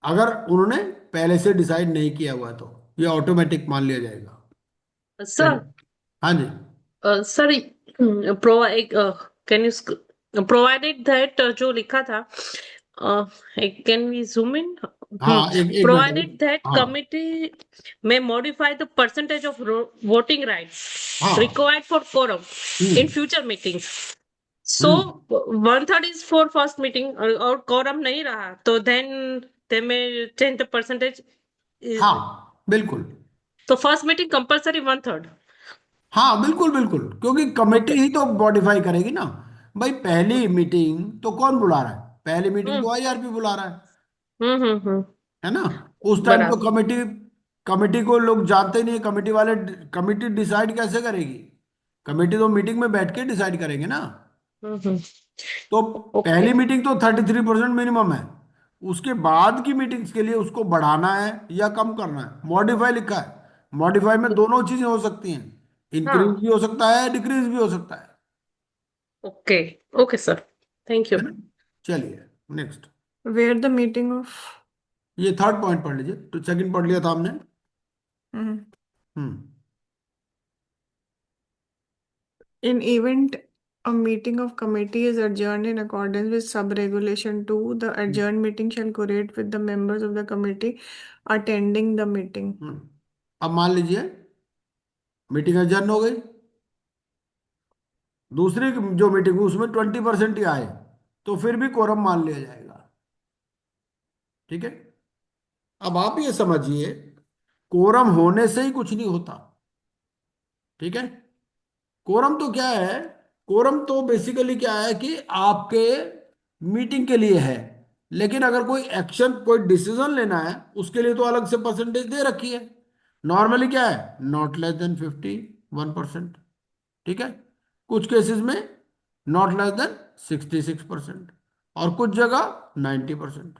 अगर उन्होंने पहले से decide नहीं किया हुआ तो ये ऑटोमेटिक मान लिया जाएगा। सर, चलिए। हाँ जी। Sir, provide can you provided that जो लिखा था, कैन वी जूम इन? हाँ, एक प्रोवाइडेड मिनट। दैट हाँ। Committee may modify the percentage of voting rights हाँ। required for quorum in hmm. future meetings. So hmm. 1/3 is for first meeting और quorum नहीं रहा तो then they may change the percentage. हाँ, बिल्कुल। तो फर्स्ट मीटिंग कंपलसरी 1/3. हाँ, बिल्कुल बिल्कुल, क्योंकि कमेटी ओके. ही तो मॉडिफाई करेगी ना। भाई पहली मीटिंग तो कौन बुला रहा है, पहली मीटिंग हम्म तो आईआरपी बुला रहा है। हम्म. है ना। उस टाइम तो बराबर. कमेटी कमेटी को लोग जानते ही नहीं, कमेटी वाले। कमेटी डिसाइड कैसे करेगी, कमेटी तो मीटिंग में बैठ के डिसाइड करेंगे ना। हम्म. तो ओके. पहली मीटिंग तो 33% मिनिमम है। उसके बाद की मीटिंग्स के लिए उसको बढ़ाना है या कम करना है, मॉडिफाई लिखा है। मॉडिफाई में दोनों चीजें हो सकती हैं, इंक्रीज हाँ. भी हो सकता है, डिक्रीज भी हो सकता है। Okay. Okay sir. Thank you. है ना। चलिए, next. Where the meeting of ये थर्ड पॉइंट पढ़ लीजिए, तो सेकंड पढ़ लिया था हमने। Mhm. Hmm. In event a meeting of committee is adjourned in accordance with sub-regulation 2, the adjourned meeting shall curate with the members of the committee attending the meeting. अब मान लीजिए मीटिंग adjourn हो गई, दूसरी जो मीटिंग हुई उसमें 20% ही आए, तो फिर भी कोरम मान लिया जाएगा। ठीक है, अब आप ये समझिए, कोरम होने से ही कुछ नहीं होता। ठीक है, कोरम तो क्या है, कोरम तो बेसिकली क्या है कि आपके मीटिंग के लिए है, लेकिन अगर कोई एक्शन कोई डिसीजन लेना है उसके लिए तो अलग से परसेंटेज दे रखी है। नॉर्मली क्या है, नॉट लेस देन 51%। ठीक है, कुछ केसेस में नॉट लेस देन 66%, और कुछ जगह 90%।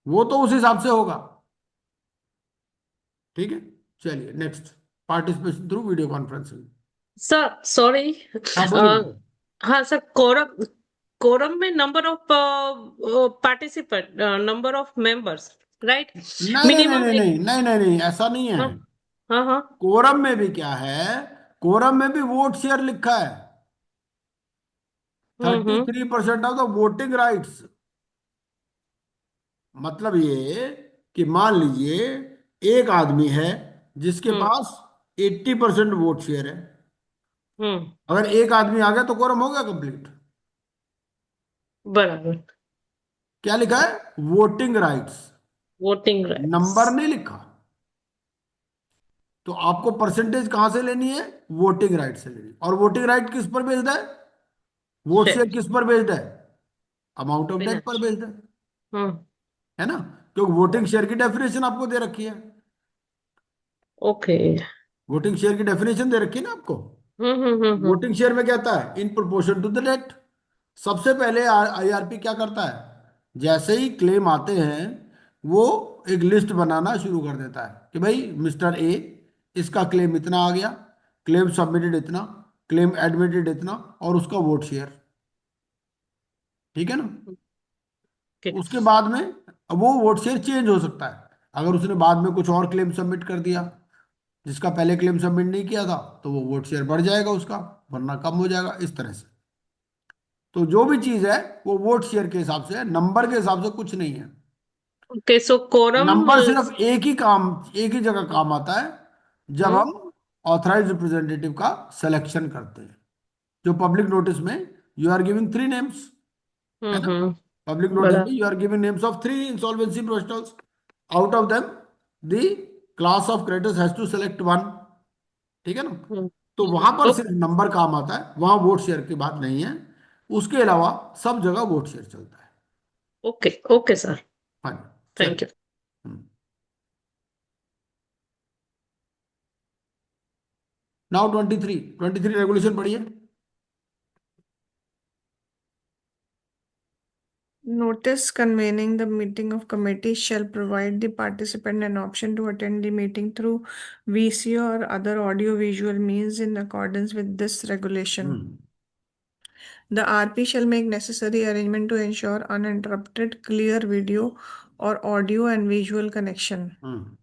वो तो उस हिसाब से होगा। ठीक है, चलिए next, participation through video conferencing. Sir sorry. हाँ, बोलिए। हाँ सर, कोरम कोरम में number of participant, number of members, right? नहीं नहीं नहीं मिनिमम नहीं एक. नहीं नहीं नहीं नहीं, ऐसा नहीं है। हाँ हाँ हाँ. कोरम में भी क्या है, कोरम में भी वोट शेयर लिखा है। हम्म. 33% ऑफ द वोटिंग राइट्स मतलब ये कि मान लीजिए एक आदमी है जिसके हम्म पास 80% वोट शेयर है। हम्म अगर एक आदमी आ गया तो quorum हो गया कंप्लीट। बराबर। क्या लिखा है? Voting rights, voting rights. Number नहीं लिखा। तो आपको परसेंटेज कहां से लेनी है? वोटिंग राइट से लेनी। और वोटिंग राइट किस पर बेस्ड है? Vote share share. किस पर बेस्ड है? अमाउंट ऑफ डेथ पर फिनांश। बेस्ड हम्म है ना? क्योंकि वोटिंग शेयर की डेफिनेशन आपको दे रखी है। ओके। वोटिंग शेयर की डेफिनेशन दे रखी है ना आपको। हम्म। वोटिंग शेयर में क्या आता है? In proportion to the debt. सबसे पहले आईआरपी क्या करता है? जैसे ही क्लेम आते हैं वो एक लिस्ट बनाना शुरू कर देता है कि भाई मिस्टर ए, इसका क्लेम इतना आ गया, क्लेम सबमिटेड इतना, क्लेम एडमिटेड इतना, और उसका वोट शेयर। ठीक है ना? ओके। उसके बाद में अब वो वोट शेयर चेंज हो सकता है। अगर उसने बाद में कुछ और क्लेम सबमिट कर दिया जिसका पहले क्लेम सबमिट नहीं किया था, तो वो वोट शेयर बढ़ जाएगा उसका, वरना कम हो जाएगा, इस तरह से। तो जो भी चीज है वो वोट शेयर के हिसाब से है, नंबर के हिसाब से कुछ नहीं है। Okay so quorum. नंबर सिर्फ एक ही जगह काम आता है, जब हम्म हम ऑथराइज रिप्रेजेंटेटिव का सिलेक्शन करते हैं। जो पब्लिक नोटिस में यू आर गिविंग 3 नेम्स, है ना? पब्लिक नोटिस में बराबर। You are giving names of 3 insolvency professionals. Out of them the class of creditors has to select one. ठीक है ना? हम्म तो वहां पर ओ- सिर्फ नंबर काम आता है, वहां वोट शेयर की बात नहीं है। उसके अलावा सब जगह वोट शेयर चलता है। Okay okay sir. हाँ जी, थैंक चलिए। यू। नाउ 23 रेगुलेशन पढ़िए। Notice convening the meeting of committee shall provide the participant an option to attend the meeting through VC or other audio-visual means in accordance with this regulation. Hmm The RP shall make necessary arrangement to ensure uninterrupted, clear video or audio and visual connection. Hmm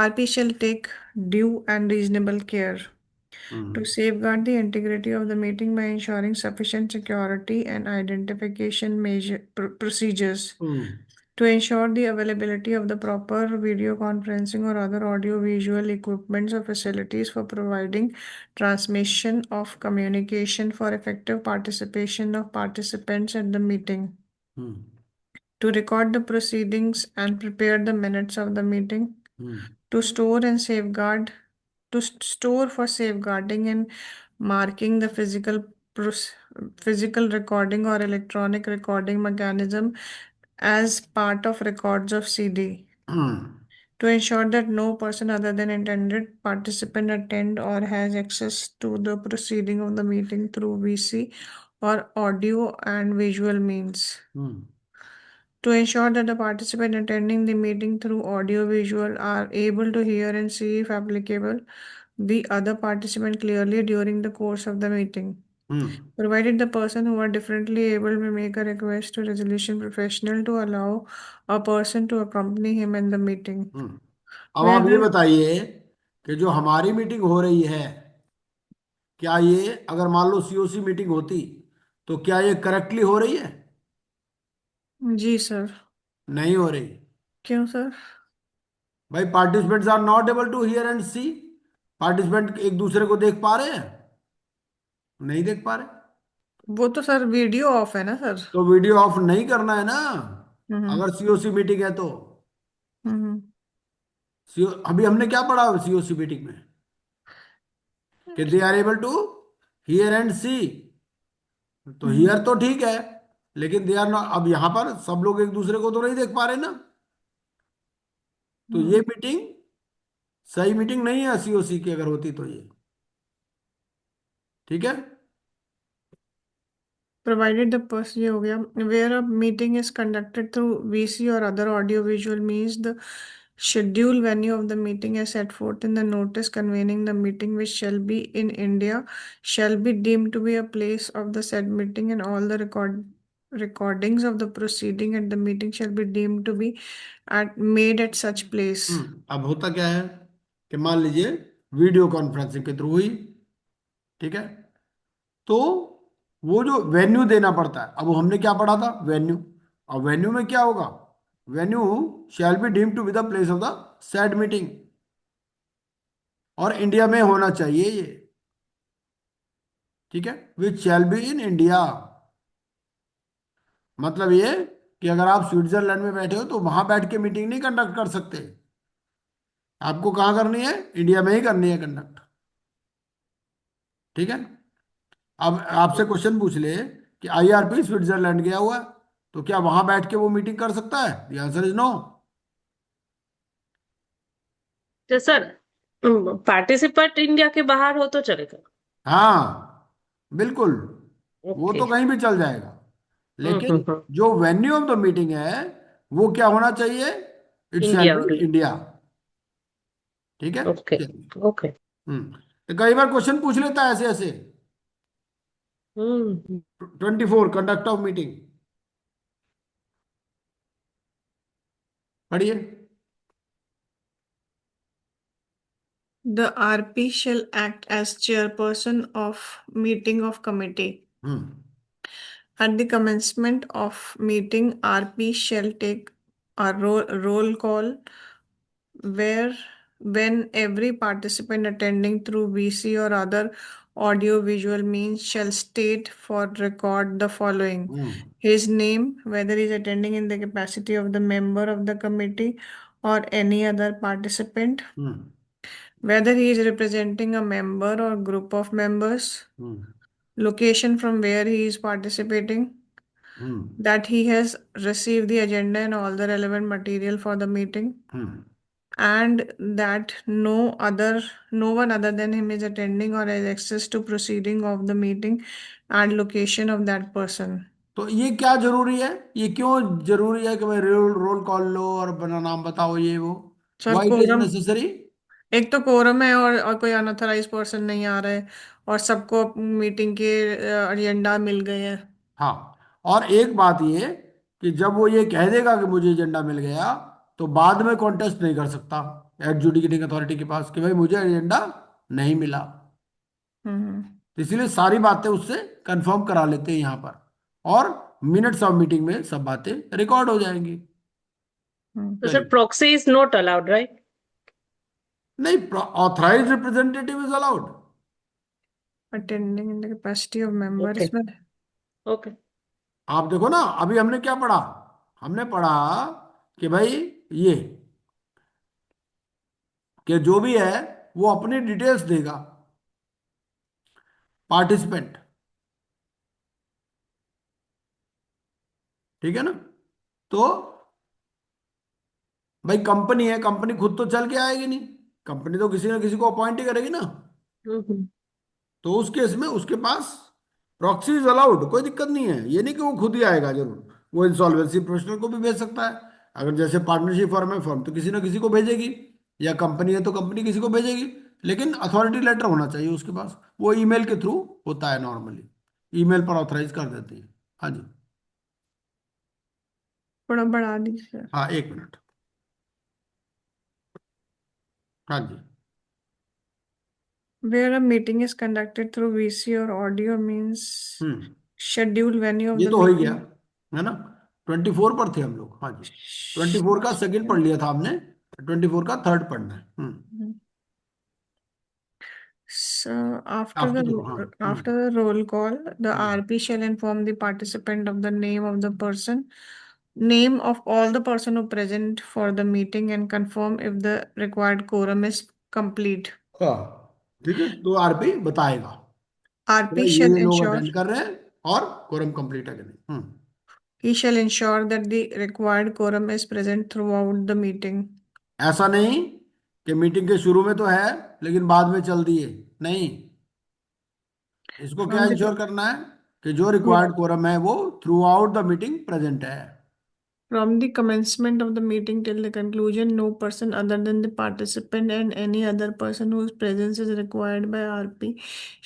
RP shall take due and reasonable care to hmm safeguard the integrity of the meeting by ensuring sufficient security and identification procedures. Hmm To ensure the availability of the proper video conferencing or other audio-visual equipments or facilities for providing transmission of communication for effective participation of participants at the meeting. Hmm To record the proceedings and prepare the minutes of the meeting. Hmm To store and safeguard, to store for safeguarding and marking the physical recording or electronic recording mechanism as part of records of CD. Hmm To ensure that no person other than intended participant attend or has access to the proceeding of the meeting through VC or audio and visual means. Hmm To ensure that the participant attending the meeting through audio visual are able to hear and see, if applicable, the other participant clearly during the course of the meeting. Hmm Provided the person who are differently able may make a request to resolution professional to allow a person to accompany him in the meeting. हम्म। अब Where आप ये the बताइए कि जो हमारी meeting हो रही है, क्या ये अगर मान लो सीओसी मीटिंग होती तो क्या ये करेक्टली हो रही है? जी सर। नहीं हो रही। क्यों सर? भाई participants are not able to hear and see. Participant एक दूसरे को देख पा रहे हैं? नहीं देख पा रहे। वो तो सर वीडियो ऑफ है ना सर। तो वीडियो ऑफ नहीं करना है ना, हम्म अगर सीओसी मीटिंग है तो। हम्म सीओ अभी हमने क्या पढ़ा सीओसी मीटिंग में? कि they are able to hear and see. तो हम्म हियर तो ठीक है, लेकिन दे आर नॉट। अब यहां पर सब लोग एक दूसरे को तो नहीं देख पा रहे ना। तो ये हम्म। मीटिंग सही मीटिंग नहीं है सीओसी की, अगर होती तो ये। ठीक है। Provided the person ये हो गया, where a meeting is conducted through VC or other audio visual means, the schedule venue of the meeting as set forth in the notice convening the meeting, which shall be in India, shall be deemed to be a place of the said meeting, and all the recordings of the proceeding at the meeting shall be deemed to be made at such place. अब होता क्या है कि मान लीजिए video conferencing के through हुई। ठीक है। तो वो जो वेन्यू देना पड़ता है, अब वो हमने क्या पढ़ा था? वेन्यू। अब वेन्यू में क्या होगा? Venue shall be deemed to be the place of the said meeting, और इंडिया में होना चाहिए ये, ठीक है, विच शैल बी इन इंडिया। मतलब ये कि अगर आप स्विट्जरलैंड में बैठे हो तो वहां बैठ के मीटिंग नहीं कंडक्ट कर सकते, आपको कहाँ करनी है, इंडिया में ही करनी है कंडक्ट, ठीक है। अब आपसे क्वेश्चन पूछ ले कि आईआरपी स्विट्जरलैंड गया हुआ है, तो क्या वहां बैठ के वो मीटिंग कर सकता है? The answer is no. तो सर पार्टिसिपेंट इंडिया के बाहर हो तो चलेगा। हाँ बिल्कुल, वो ओके। तो कहीं भी चल जाएगा, लेकिन हम्म। जो वेन्यू ऑफ द मीटिंग है वो क्या होना चाहिए, it shall India be only. India, ठीक है। ओके। चलिए। ओके। तो कई बार क्वेश्चन पूछ लेता है ऐसे ऐसे। हम्म। 24 कंडक्ट ऑफ मीटिंग, पढ़िए। The RP shall act as chairperson of meeting of committee. Hmm At the commencement of meeting, RP shall take a roll call where when every participant attending through VC or other audio visual means shall state for record the following: hmm his name, whether he is attending in the capacity of the member of the committee or any other participant, hmm whether he is representing a member or group of members, hmm location from where he is participating, hmm that he has received the agenda and all the relevant material for the meeting, hmm and that no one other than him is attending or has access to proceeding of the meeting, and location of that person. तो ये क्या जरूरी है, ये क्यों जरूरी है कि भाई रोल रोल कॉल लो और अपना नाम बताओ, ये वो, sir why it is quorum, necessary? एक तो कोरम है और कोई अनऑथराइज पर्सन नहीं आ रहा है, और सबको मीटिंग के एजेंडा मिल गए हैं। हाँ, और एक बात ये कि जब वो ये कह देगा कि मुझे एजेंडा मिल गया, तो बाद में कॉन्टेस्ट नहीं कर सकता एडजुडिकेटिंग अथॉरिटी के पास कि भाई मुझे एजेंडा नहीं मिला। हम्म तो इसीलिए सारी बातें उससे कंफर्म करा लेते हैं यहाँ पर, और मिनट्स ऑफ मीटिंग में सब बातें रिकॉर्ड हो जाएंगी। हम्म तो सर चलिए। Proxy is not allowed right? नहीं, authorise representative is allowed. Attending in the capacity of member, okay. इसमें ओके। आप देखो ना, अभी हमने क्या पढ़ा, हमने पढ़ा कि भाई ये कि जो भी है वो अपनी डिटेल्स देगा पार्टिसिपेंट, ठीक है ना। तो भाई कंपनी है, कंपनी खुद तो चल के आएगी नहीं, कंपनी तो किसी ना किसी को अपॉइंट ही करेगी ना। हम्म। तो उस केस में उसके पास प्रॉक्सी इज अलाउड, कोई दिक्कत नहीं है, ये नहीं कि वो खुद ही आएगा जरूर, वो इंसॉल्वेंसी प्रोफेशनल को भी भेज सकता है। अगर जैसे पार्टनरशिप फर्म है, फर्म तो किसी ना किसी को भेजेगी, या कंपनी है तो कंपनी किसी को भेजेगी, लेकिन अथॉरिटी लेटर होना चाहिए उसके पास, वो ईमेल के थ्रू होता है नॉर्मली, ईमेल पर ऑथराइज कर देती है। हाँ जी। थोड़ा बढ़ा दीजिए। हाँ, एक मिनट। हाँ जी। Where a meeting is conducted through VC or audio means, hmm schedule venue of ये the तो हो ही गया, meeting. है ना। 24 पर थे हम लोग, हाँ जी। 24 का सेकंड पढ़ लिया था हमने, 24 का थर्ड पढ़ना है। So आफ्टर देखो, हाँ। after the roll call, the hmm RP shall inform the participant of the name of the person, name of all the person who present for the meeting, and confirm if the required quorum is complete. हाँ, ठीक है, तो RP बताएगा कि RP भाई shall ये लोग ensure attend कर रहे हैं और कोरम कंप्लीट है कि नहीं। he shall ensure that the required quorum is present throughout the meeting. ऐसा नहीं कि मीटिंग के शुरू में तो है लेकिन बाद में चल दिए, नहीं, इसको क्या From the इंश्योर करना है कि जो रिक्वायर्ड कोरम है वो through out the meeting present है। From the commencement of the meeting till the conclusion, no person other than the participant and any other person whose presence is required by RP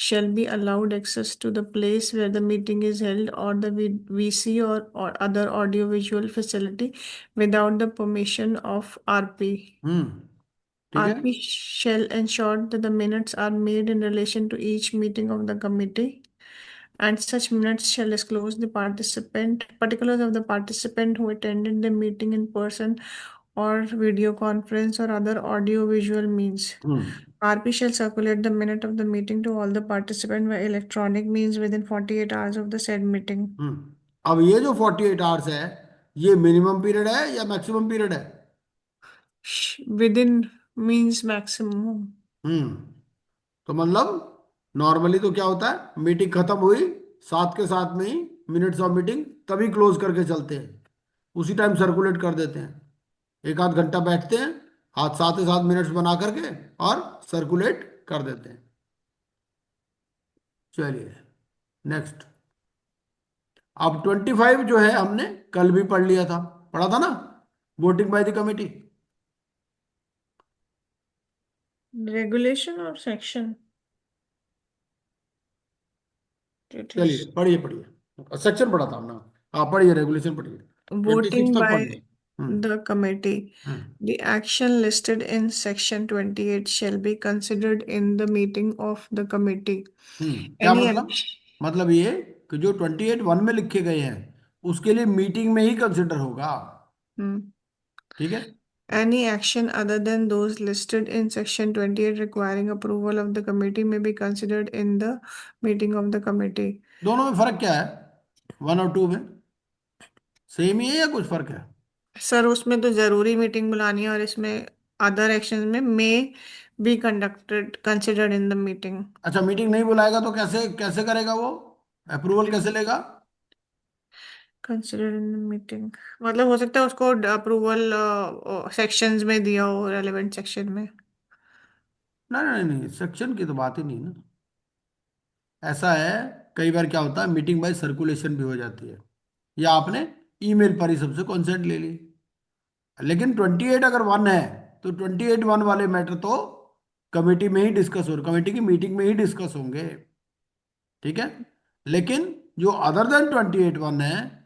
shall be allowed access to the place where the meeting is held or the VC or other audiovisual facility without the permission of RP. ठीक है। RP shall ensure that the minutes are made in relation to each meeting of the committee, and such minutes shall disclose the particulars of the participant who attended the meeting in person or video conference or other audio visual means. RP shall circulate the minute of the meeting to all the participants by electronic means within 48 hours of the said meeting. अब ये जो 48 hours है, ये minimum period है या maximum period है? Within means maximum. तो मतलब नॉर्मली तो क्या होता है, मीटिंग खत्म हुई साथ के साथ में ही मिनट्स ऑफ मीटिंग तभी क्लोज करके चलते हैं, उसी टाइम सर्कुलेट कर देते हैं। एक आध घंटा बैठते हैं, हाथ साथ ही साथ मिनट्स बना करके और सर्कुलेट कर देते हैं। चलिए नेक्स्ट। अब 25 जो है हमने कल भी पढ़ लिया था, पढ़ा था ना, voting bye the committee. Regulation or section? चलिए पढ़िए पढ़िए, सेक्शन पढ़ा था हमने। हाँ पढ़िए, रेगुलेशन पढ़िए, 26 Voting तक by पढ़ लिया। the committee. The action listed in section 28 shall be considered in the meeting of the committee. क्या Any मतलब? मतलब ये कि जो 28(1) में लिखे गए हैं उसके लिए मीटिंग में ही कंसिडर होगा। ठीक है। Any action other than those listed in section 28 requiring approval of the committee may be considered in the meeting of the committee. दोनों में फर्क क्या है, 1 और 2 में? सेम ही है या कुछ फर्क है? सर उसमें तो जरूरी मीटिंग बुलानी है और इसमें अदर एक्शंस में may be conducted considered in the meeting. अच्छा, मीटिंग नहीं बुलाएगा तो कैसे कैसे करेगा वो, अप्रूवल कैसे लेगा? कंसिडर्ड इन द मीटिंग मतलब हो सकता है उसको अप्रूवल सेक्शंस में दिया हो, रेलेवेंट सेक्शन में। नहीं नहीं नहीं, सेक्शन की तो बात ही नहीं ना। ऐसा है, कई बार क्या होता है, मीटिंग बाय सर्कुलेशन भी हो जाती है, या आपने ईमेल पर ही सबसे कॉन्सेंट ले ली। लेकिन 28 अगर 1 है तो 28(1) वाले मैटर तो कमेटी में ही डिस्कस हो, कमेटी की मीटिंग में ही डिस्कस होंगे। ठीक है। लेकिन जो अदर देन 28(1) है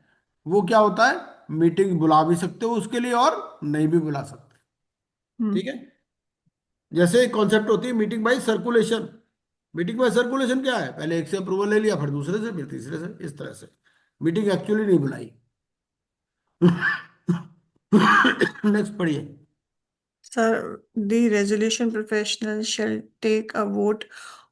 वो क्या होता है, मीटिंग बुला भी सकते हो उसके लिए और नहीं भी बुला सकते। ठीक है। जैसे एक कॉन्सेप्ट होती है meeting by circulation. Meeting by circulation क्या है, पहले एक से अप्रूवल ले लिया, फिर दूसरे से, फिर तीसरे से, इस तरह से मीटिंग एक्चुअली नहीं बुलाई। नेक्स्ट पढ़िए। Sir, the resolution professional shall take a vote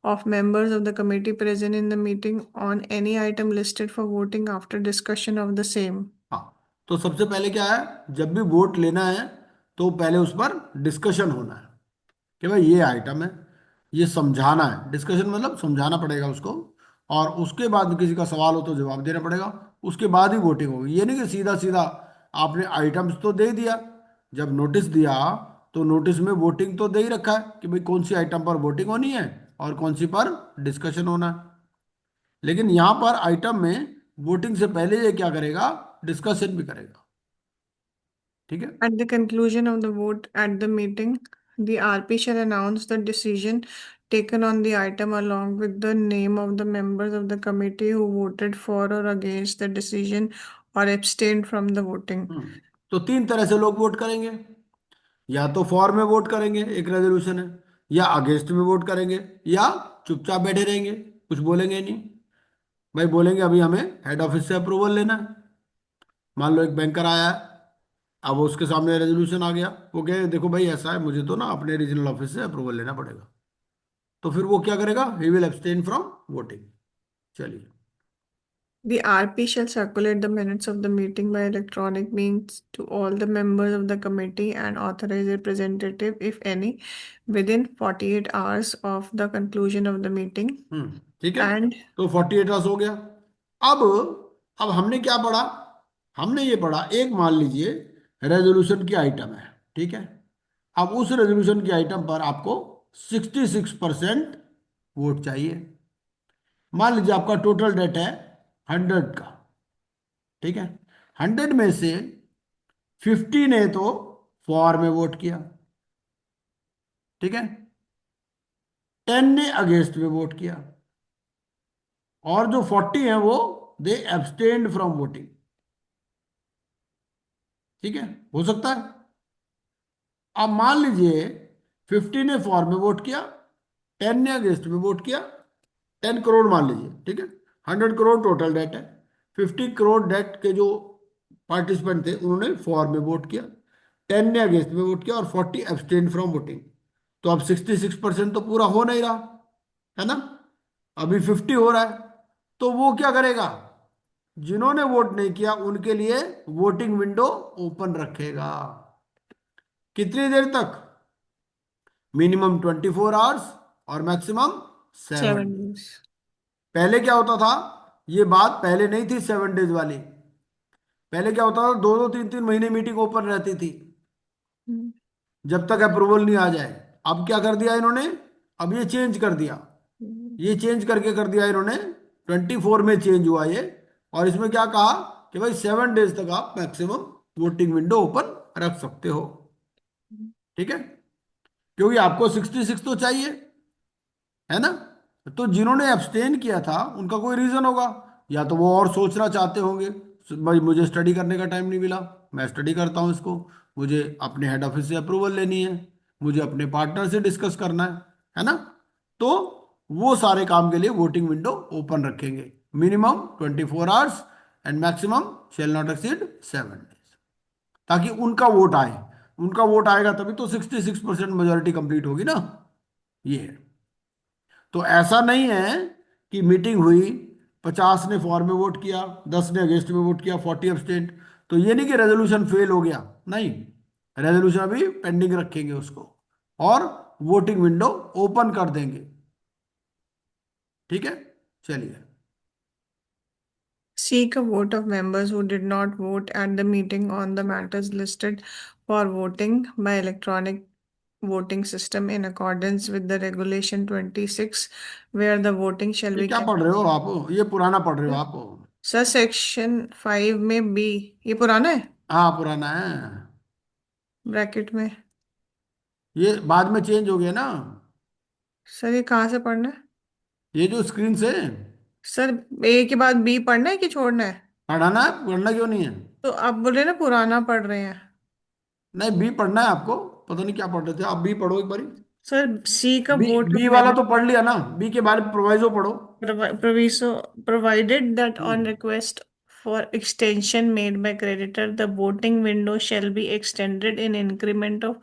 of members of the committee present in the meeting on any item listed for voting after discussion of the same. हाँ, तो सबसे पहले क्या है, जब भी वोट लेना है तो पहले उस पर डिस्कशन होना है कि भाई ये आइटम है, ये समझाना है। डिस्कशन मतलब समझाना पड़ेगा उसको, और उसके बाद किसी का सवाल हो तो जवाब देना पड़ेगा, उसके बाद ही वोटिंग होगी। ये नहीं कि सीधा सीधा आपने आइटम्स तो दे दिया, जब नोटिस दिया तो नोटिस में वोटिंग तो दे ही रखा है कि भाई कौन सी आइटम पर वोटिंग होनी है और कौन सी पर डिस्कशन होना है। लेकिन यहाँ पर आइटम में वोटिंग से पहले ये क्या करेगा, डिस्कशन भी करेगा। ठीक है। At the conclusion of the vote at the meeting, the RP shall announce the decision taken on the item along with the name of the members of the committee who voted for or against the decision or abstained from the voting. तो 3 तरह से लोग vote करेंगे, या तो for में vote करेंगे, एक रेजोल्यूशन है, या अगेंस्ट में वोट करेंगे, या चुपचाप बैठे रहेंगे, कुछ बोलेंगे नहीं। भाई बोलेंगे अभी हमें हेड ऑफिस से अप्रूवल लेना है। मान लो एक बैंकर आया है, अब उसके सामने रेजोल्यूशन आ गया, वो कहे देखो भाई ऐसा है, मुझे तो ना अपने रीजनल ऑफिस से अप्रूवल लेना पड़ेगा, तो फिर वो क्या करेगा, he will abstain from voting. चलिए। The RP shall circulate the minutes of the meeting by electronic means to all the members of the committee and authorize representative, if any, within 48 hours of the conclusion of the meeting. ठीक है। And तो 48 hours हो गया। अब अब हमने क्या पढ़ा, हमने ये पढ़ा, एक मान लीजिए रेजोल्यूशन की आइटम है। ठीक है। अब उस रेजोल्यूशन की आइटम पर आपको 66% वोट चाहिए। मान लीजिए आपका टोटल डेट है 100 का। ठीक है। 100 में से 50 ने तो फॉर में वोट किया, ठीक है, 10 ने अगेंस्ट में वोट किया, और जो 40 हैं वो दे एब्सटेन्ड फ्रॉम वोटिंग। ठीक है, हो सकता है। अब मान लीजिए 50 ने फॉर में वोट किया, 10 ने अगेंस्ट में वोट किया, 10 करोड़ मान लीजिए। ठीक है, 100 करोड़ टोटल डेट है। 50 करोड़ डेट के जो पार्टिसिपेंट थे उन्होंने फॉर में वोट किया, 10 ने अगेंस्ट में वोट किया और 40 एब्सटेन फ्रॉम वोटिंग। तो अब 66% तो पूरा हो नहीं रहा है ना, अभी 50 हो रहा है। तो वो क्या करेगा, जिन्होंने वोट नहीं किया उनके लिए वोटिंग विंडो ओपन रखेगा। कितनी देर तक, मिनिमम 24 आवर्स और मैक्सिमम 7। 7 days. पहले क्या होता था, ये बात पहले नहीं थी 7 डेज वाली। पहले क्या होता था, 2-2 3-3 महीने मीटिंग ओपन रहती थी Hmm. जब तक अप्रूवल नहीं आ जाए। अब क्या कर दिया इन्होंने, अब ये चेंज कर दिया, ये चेंज करके कर दिया इन्होंने, 24 में चेंज हुआ ये। और इसमें क्या कहा कि भाई 7 डेज तक आप मैक्सिमम वोटिंग विंडो ओपन रख सकते हो। ठीक है, क्योंकि आपको 66 तो चाहिए, है ना। तो जिन्होंने एब्सटेन किया था उनका कोई रीजन होगा, या तो वो और सोचना चाहते होंगे, भाई मुझे स्टडी करने का टाइम नहीं मिला, मैं स्टडी करता हूँ इसको, मुझे अपने हेड ऑफिस से अप्रूवल लेनी है, मुझे अपने पार्टनर से डिस्कस करना है ना। तो वो सारे काम के लिए वोटिंग विंडो ओपन रखेंगे, minimum 24 hours and maximum shall not exceed 7 days, ताकि उनका वोट आए। उनका वोट आएगा तभी तो 66% मेजोरिटी कंप्लीट होगी ना। ये है। तो ऐसा नहीं है कि मीटिंग हुई, 50 ने फॉर में वोट किया, 10 ने अगेंस्ट में वोट किया, 40 एब्सटेंट, तो ये नहीं कि रेजोल्यूशन फेल हो गया, नहीं, रेजोल्यूशन अभी पेंडिंग रखेंगे उसको और वोटिंग विंडो ओपन कर देंगे। ठीक है, चलिए। Seek a vote of members who did not vote at the meeting on the matters listed for voting by electronic voting system in accordance with the regulation 26, where the voting shall ये be क्या kept. पढ़ रहे हो आप, ये पुराना पढ़ रहे हो आप। सर सेक्शन 5 में बी, ये पुराना है हाँ पुराना है, ब्रैकेट में। ये बाद में चेंज हो गया ना। सर ये कहाँ से पढ़ना है? ये जो स्क्रीन से सर ए के बाद बी पढ़ना है कि छोड़ना है? पढ़ाना है, पढ़ना क्यों नहीं है। तो आप बोल रहे हैं ना पुराना पढ़ रहे हैं। नहीं, बी पढ़ना है आपको, पता नहीं क्या पढ़ रहे थे आप, बी पढ़ो एक बारी। सर सी का बी वोट बी वाला तो पढ़ लिया ना, बी के बारे में प्रोवाइजो पढ़ो। provided that on hmm request for extension made by creditor, the voting window shall be extended in increment of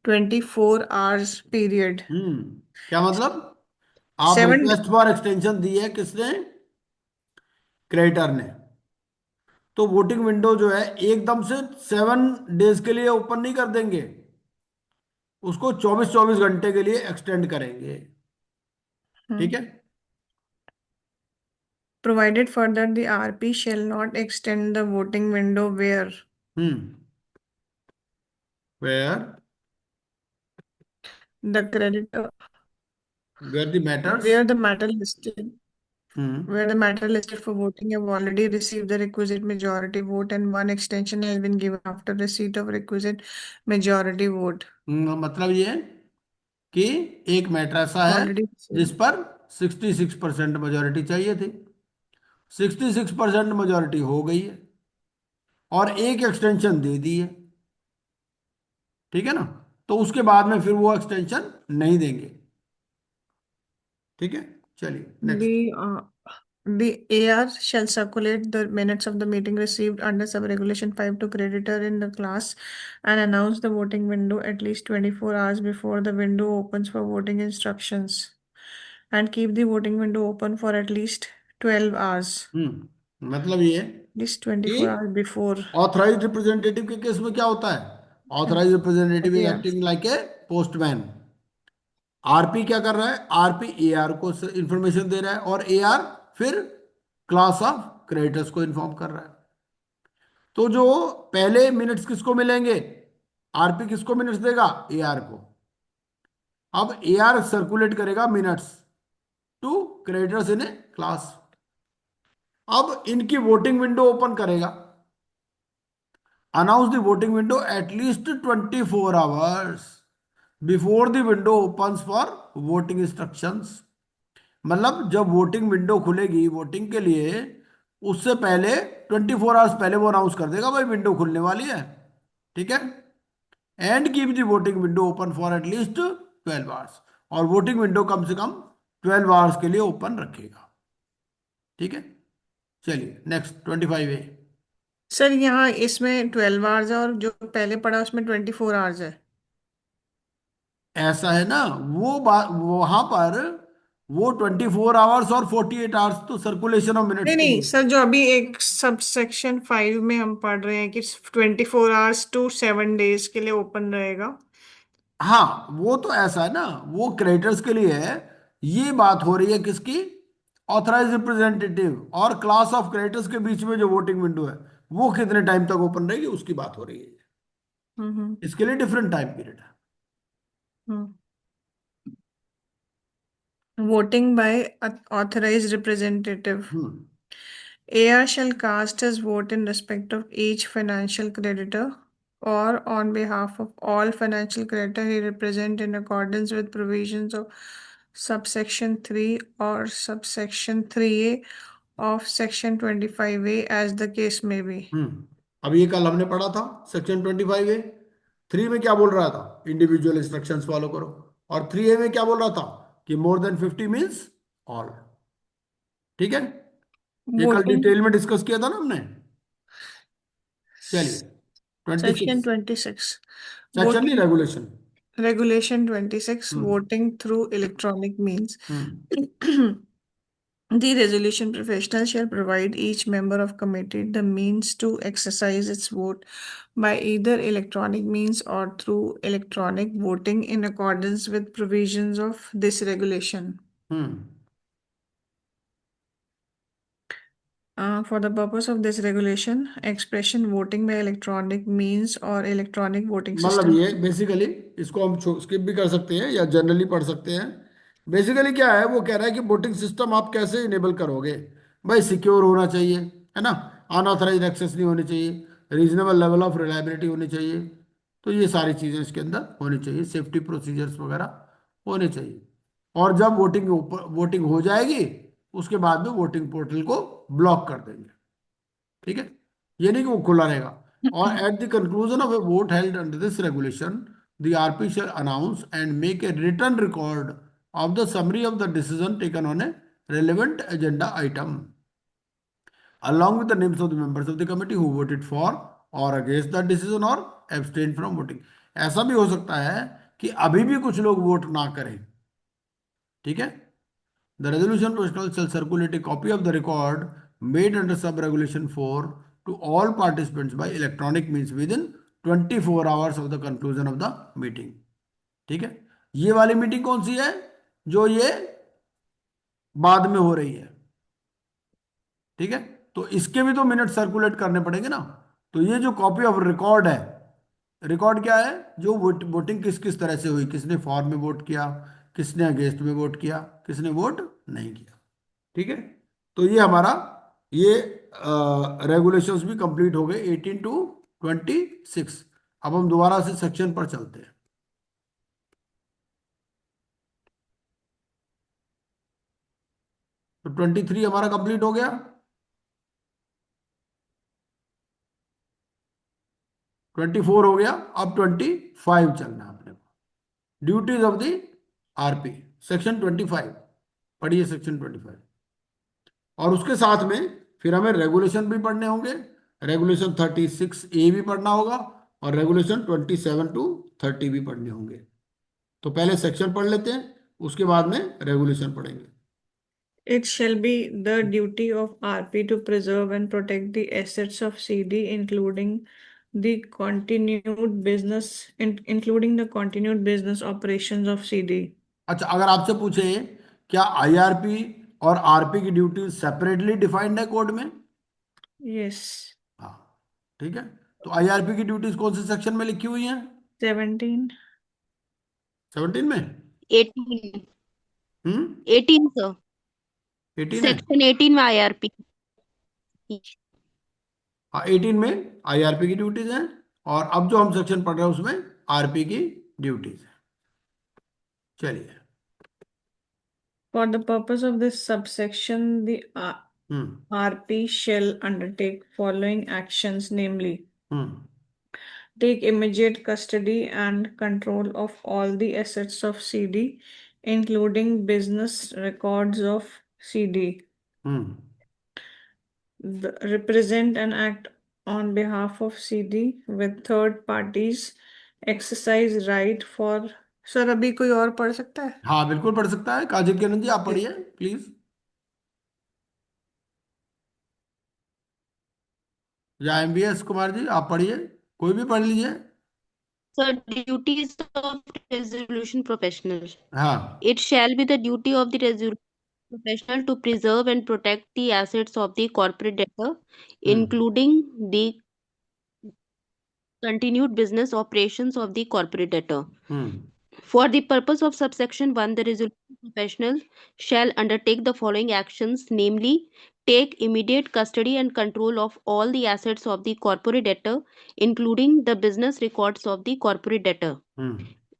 24 hours period. क्या मतलब, आप 7 रिक्वेस्ट फॉर एक्सटेंशन दी है किसने, क्रेडिटर ने, तो वोटिंग विंडो जो है एकदम से 7 डेज के लिए ओपन नहीं कर देंगे, उसको 24-24 घंटे के लिए एक्सटेंड करेंगे। ठीक है। provided further the RP shall not extend the voting window where where the creditor where the matters. where the matter listed हम्म where the matter listed for voting have already received the requisite majority vote and one extension has been given after receipt of requisite majority vote. मतलब ये कि एक matter ऐसा है Already जिस received. पर 66% majority चाहिए थी, 66% मेजोरिटी हो गई है और एक एक्सटेंशन दे दी है। ठीक है ना, तो उसके बाद में फिर वो एक्सटेंशन नहीं देंगे। ठीक है, चलिए next. The AR shall circulate the minutes of the meeting received under sub-regulation 5 to creditor in the class and announce the voting window at least 24 hours before the window opens for voting instructions and keep the voting window open for at least 12 hours. मतलब ये At least कि 24 hours before. Authorised representative के case में क्या होता है, authorised representative is Yeah. Acting like a postman. RP क्या कर रहा है, आरपी एआर को इंफॉर्मेशन दे रहा है और एआर फिर क्लास ऑफ क्रेडिटर्स को इन्फॉर्म कर रहा है। तो जो पहले मिनट्स किसको मिलेंगे, आरपी किसको मिनट्स देगा, एआर को। अब एआर सर्कुलेट करेगा minutes to creditors in a class. अब इनकी वोटिंग विंडो ओपन करेगा, announce the voting window at least 24 hours before the window opens for voting instructions. मतलब जब वोटिंग विंडो खुलेगी वोटिंग के लिए, उससे पहले 24 आवर्स पहले वो अनाउंस कर देगा भाई विंडो खुलने वाली है। ठीक है, and keep the voting window open for at least 12 hours, और वोटिंग विंडो कम से कम 12 आवर्स के लिए ओपन रखेगा। ठीक है, चलिए नेक्स्ट 25A। सर यहाँ इसमें 12 आवर्स है और जो पहले पढ़ा उसमें 24 आवर्स है। ऐसा है ना, वो बात वहां पर वो 24 आवर्स और 48 आवर्स तो सर्कुलेशन ऑफ मिनट्स नहीं के नहीं लिए। सर, जो अभी एक सब सेक्शन 5 में हम पढ़ रहे हैं कि 24 आवर्स टू 7 डेज के लिए ओपन रहेगा। हाँ, वो तो ऐसा है ना, वो क्रेडिटर्स के लिए है। ये बात हो रही है किसकी? ऑथराइज रिप्रेजेंटेटिव और क्लास ऑफ क्रेडिटर्स के बीच में जो वोटिंग विंडो है वो कितने टाइम तक ओपन रहेगी उसकी बात हो रही है। हम्म इसके लिए डिफरेंट टाइम पीरियड है। हम्म voting bye authorised representative. Hmm AR shall cast his vote in respect of each financial creditor or on behalf of all financial creditor he represent in accordance with provisions of subsection 3 or subsection 3A of section 25A as the case may be. अब ये कल हमने पढ़ा था section 25A। 3 में क्या बोल रहा था? इंडिविजुअल इंस्ट्रक्शंस फॉलो करो। और 3A में क्या बोल रहा था कि मोर देन 50 मीन्स ऑल। ठीक है, ये कल Voting डिटेल में डिस्कस किया था ना हमने। चलिए section 26, 26. सेक्शन नहीं, Voting regulation. Regulation 26. Hmm Voting through electronic means. Hmm The resolution professional shall provide each member of committee the means to exercise its vote by either electronic means or through electronic voting in accordance with provisions of this regulation. Hmm For the purpose of this regulation, expression voting by electronic means or electronic voting मतलब system. ये basically, इसको हम skip भी कर सकते हैं या generally पढ़ सकते हैं। बेसिकली क्या है, वो कह रहा है कि वोटिंग सिस्टम आप कैसे इनेबल करोगे। भाई सिक्योर होना चाहिए, है ना, अनऑथराइज एक्सेस नहीं होनी चाहिए, रीजनेबल लेवल ऑफ रिलायबिलिटी होनी चाहिए। तो ये सारी चीज़ें इसके अंदर होनी चाहिए, सेफ्टी प्रोसीजर्स वगैरह होने चाहिए। और जब वोटिंग हो जाएगी उसके बाद में वोटिंग पोर्टल को ब्लॉक कर देंगे। ठीक है, ये नहीं कि वो खुला रहेगा। और at the conclusion of a vote held under this regulation the RP shall announce and make a written record of the summary of the decision taken on a relevant agenda item along with the names of the members of the committee who voted for or against the decision or abstained from voting। ऐसा भी हो सकता है कि अभी भी कुछ लोग वोट ना करें। ठीक है, the resolution professional shall circulate a copy of the record made under sub-regulation 4 to all participants by electronic means within 24 hours of the conclusion of the meeting। ठीक है, ये वाली मीटिंग कौन सी है? जो ये बाद में हो रही है। ठीक है, तो इसके भी तो मिनट सर्कुलेट करने पड़ेंगे ना। तो ये जो कॉपी ऑफ रिकॉर्ड है, रिकॉर्ड क्या है? जो वोटिंग किस किस तरह से हुई, किसने फॉर में वोट किया, किसने अगेंस्ट में वोट किया, किसने वोट नहीं किया। ठीक है, तो ये हमारा ये रेगुलेशंस भी कंप्लीट हो गए 18 टू 26। अब हम दोबारा से सेक्शन पर चलते हैं। तो 23 हमारा कंप्लीट हो गया। 24 हो गया, अब 25 चलना है अपने को। Duties of the RP, section 25 पढ़िए, सेक्शन 25। और उसके साथ में फिर हमें रेगुलेशन भी पढ़ने होंगे। रेगुलेशन 36A भी पढ़ना होगा और रेगुलेशन 27 to 30 भी पढ़ने होंगे। तो पहले सेक्शन पढ़ लेते हैं, उसके बाद में रेगुलेशन पढ़ेंगे। It shall be the duty of RP to preserve and protect the assets of CD, including the including the continued business operations of CD. अच्छा, अगर आपसे पूछे क्या आईआरपी और आरपी की ड्यूटी सेपरेटली डिफाइंड है कोड में? Yes. हाँ, ठीक है। तो आईआरपी की ड्यूटीज कौन से सेक्शन में लिखी हुई हैं? 17. 17 में? 18 हम्म 18 सर, 18 है। सेक्शन 18 में आईआरपी। हाँ, 18 में आईआरपी की ड्यूटीज हैं और अब जो हम सेक्शन पढ़ रहे हैं उसमें आरपी की ड्यूटीज है। चलिए। For the purpose of this subsection, the hmm RP shall undertake following actions, namely, hmm take immediate custody and control of all the assets of CD, including business records of CD. Hmm represent and act on behalf of CD with third parties, exercise right for. Sir अभी कोई और पढ़ सकता है? हाँ बिल्कुल पढ़ सकता है। काजिल किरण जी आप पढ़िए प्लीज, या एमबीएस कुमार जी आप पढ़िए, कोई भी पढ़ लीजिए। Sir, duties of resolution professional. हाँ। It shall be the duty of the resolution professional to preserve and protect the assets of the corporate debtor, including the continued business operations of the corporate debtor. For the purpose of subsection 1, the resolution professional shall undertake the following actions, namely, take immediate custody and control of all the assets of the corporate debtor, including the business records of the corporate debtor.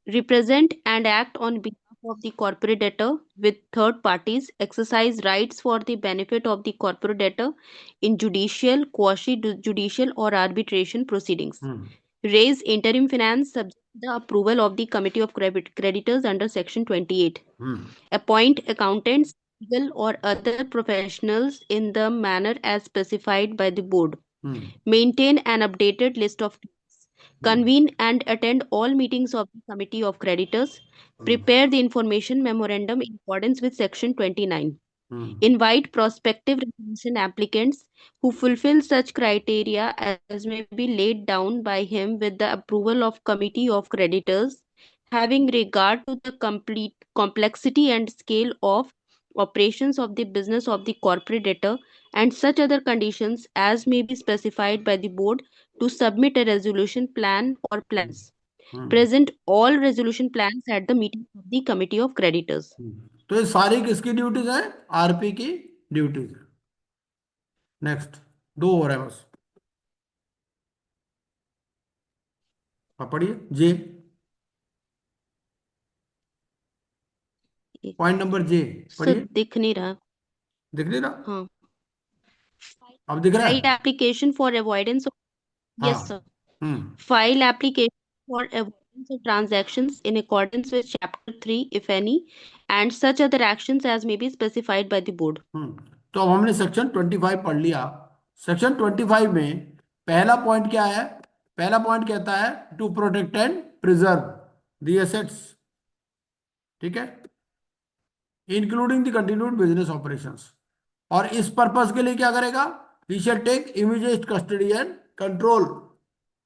Represent and act on behalf of the corporate debtor with third parties, exercise rights for the benefit of the corporate debtor in judicial, quasi-judicial or arbitration proceedings. Raise interim finance subject to the approval of the Committee of Creditors under Section 28. Appoint accountants, legal or other professionals in the manner as specified by the board. Maintain an updated list of claims. Convene and attend all meetings of the Committee of Creditors. Prepare the information memorandum in accordance with Section 29. Invite prospective resolution applicants who fulfill such criteria as may be laid down by him with the approval of Committee of Creditors, having regard to the complete complexity and scale of operations of the business of the corporate debtor and such other conditions as may be specified by the board, to submit a resolution plan or plans. Present all resolution plans at the meeting of the Committee of Creditors. तो ये सारी किसकी duties है? RP की duties. Next, दो हो रहा है बस, आप पढ़िए जे, पॉइंट नंबर जे सर पढ़िए। दिख नहीं रहा। दिख नहीं रहा? हाँ। अब दिख रहा File है? application for avoidance of, yes हाँ। sir. Hmm File application for avoidance of transactions in accordance with Chapter 3, if any, and such other actions as may be specified by the board. तो अब हमने section 25 पढ़ लिया। Section 25 में पहला point क्या है? पहला पॉइंट कहता है to protect and preserve the assets, ठीक है, including the continued business operations. और इस पर्पस के लिए क्या करेगा? He shall take immediate custody and control.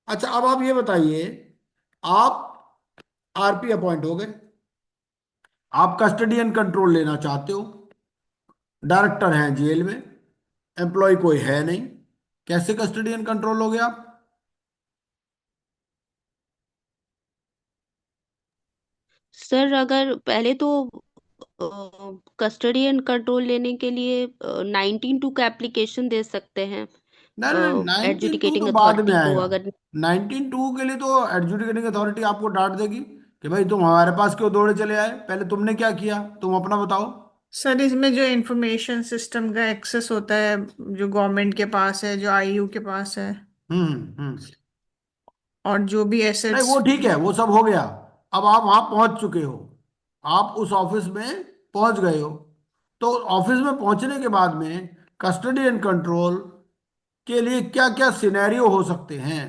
अच्छा अब आप ये बताइए, आप आरपी अपॉइंट हो गए, आप कस्टडी एंड कंट्रोल लेना चाहते हो, डायरेक्टर हैं जेल में, एम्प्लॉय कोई है नहीं, कैसे कस्टडी एंड कंट्रोल लोगे आप? सर अगर पहले तो कस्टडी एंड कंट्रोल लेने के लिए 19(2) का एप्लीकेशन दे सकते हैं नहीं, 19(2) एडजुडिकेटिंग तो बाद में अथॉरिटी को, आएगा। अगर 19(2) के लिए तो एडजुडिकेटिंग अथॉरिटी आपको डांट देगी कि भाई तुम हमारे पास क्यों दौड़े चले आए, पहले तुमने क्या किया, तुम अपना बताओ। सर इसमें जो इंफॉर्मेशन सिस्टम का एक्सेस होता है, जो गवर्नमेंट के पास है, जो आईयू के पास है, हम्म। और जो भी नहीं एसेट्स। वो ठीक है, वो सब हो गया। अब आप वहां पहुंच चुके हो, आप उस ऑफिस में पहुंच गए हो, तो ऑफिस में पहुंचने के बाद में कस्टडी एंड कंट्रोल के लिए क्या क्या सिनेरियो हो सकते हैं?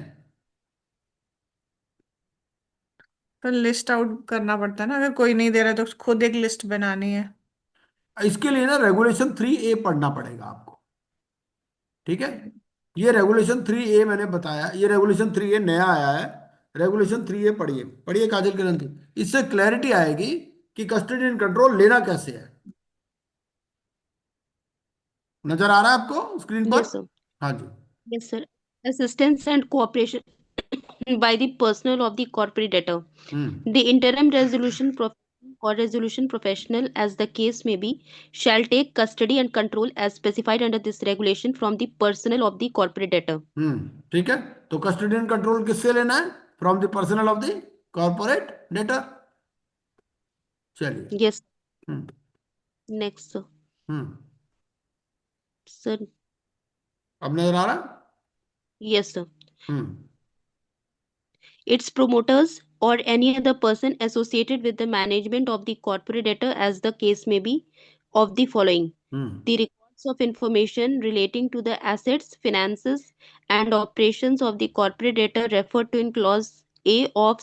तो लिस्ट आउट करना पड़ता है ना, अगर कोई नहीं दे रहा तो खुद एक लिस्ट बनानी है। इसके लिए ना रेगुलेशन 3A पढ़ना पड़ेगा आपको, ठीक है। ये रेगुलेशन 3A मैंने बताया, ये रेगुलेशन 3A नया आया है। रेगुलेशन 3A पढ़िए, पढ़िए काजल किरण जी, इससे क्लैरिटी आएगी कि कस्टडी एंड कंट्रोल लेना कैसे है। नजर आ रहा है आपको स्क्रीन पर? यस सर, हाँ जी। yes sir, assistance and cooperation by the personnel of the corporate debtor, the interim resolution professional or resolution professional, as the case may be, shall take custody and control as specified under this regulation from the personnel of the corporate debtor. ठीक है, तो custody and control किससे लेना है? From the personal of the corporate debtor. चलिए। Yes, हम्म next sir. हम्म Sir, अब नजर आ रहा? yes sir. Hmm Its promoters or any other person associated with the management of the corporate debtor, as the case may be, of the following: hmm the records of information relating to the assets, finances, and operations of the corporate debtor referred to in Clause A of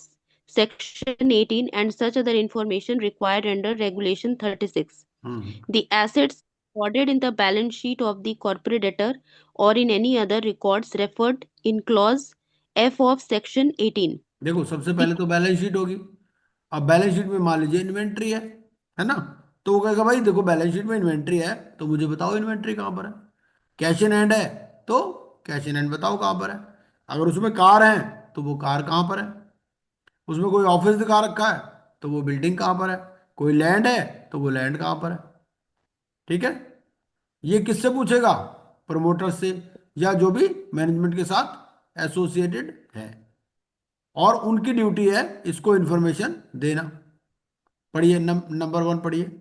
Section 18 and such other information required under Regulation 36. The assets recorded in the balance sheet of the corporate debtor or in any other records referred in Clause F of Section 18. देखो, सबसे पहले तो balance sheet होगी। अब balance sheet में मान लीजिए inventory है ना? तो वो कहेगा भाई देखो बैलेंस शीट में इन्वेंट्री है तो मुझे बताओ इन्वेंट्री कहाँ पर है। कैश इन हैंड है तो कैश इन हैंड बताओ कहाँ पर है। अगर उसमें कार है तो वो कार कहाँ पर है। उसमें कोई ऑफिस दिखा रखा है तो वो बिल्डिंग कहाँ पर है। कोई लैंड है तो वो लैंड कहाँ पर है। ठीक है, ये किससे पूछेगा? प्रमोटर से, या जो भी मैनेजमेंट के साथ एसोसिएटेड है, और उनकी ड्यूटी है इसको इंफॉर्मेशन देना। पढ़िए, नंबर 1 पढ़िए।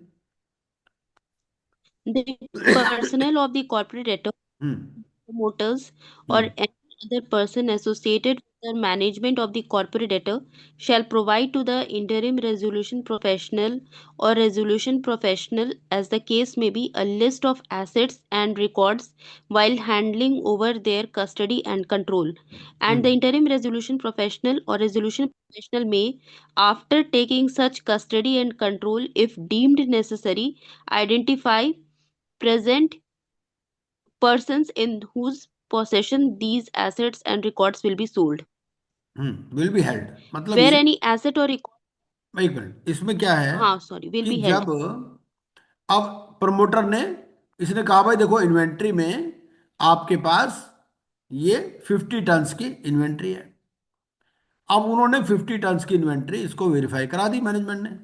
The personnel of the corporate debtor, hmm promoters, or hmm any other person associated with the management of the corporate debtor shall provide to the interim resolution professional or resolution professional, as the case may be, a list of assets and records while handling over their custody and control. And the hmm interim resolution professional or resolution professional may, after taking such custody and control, if deemed necessary, identify present persons in whose possession these assets and records will be sold. Will be held, मतलब Where ये, any asset or record, एक minute, इसमें क्या है हाँ sorry, will कि be held. जब अब प्रमोटर ने, इसने कहा भाई देखो इन्वेंट्री में आपके पास ये 50 टन्स की इन्वेंट्री है। अब उन्होंने 50 टन्स की इन्वेंट्री इसको वेरीफाई करा दी मैनेजमेंट ने।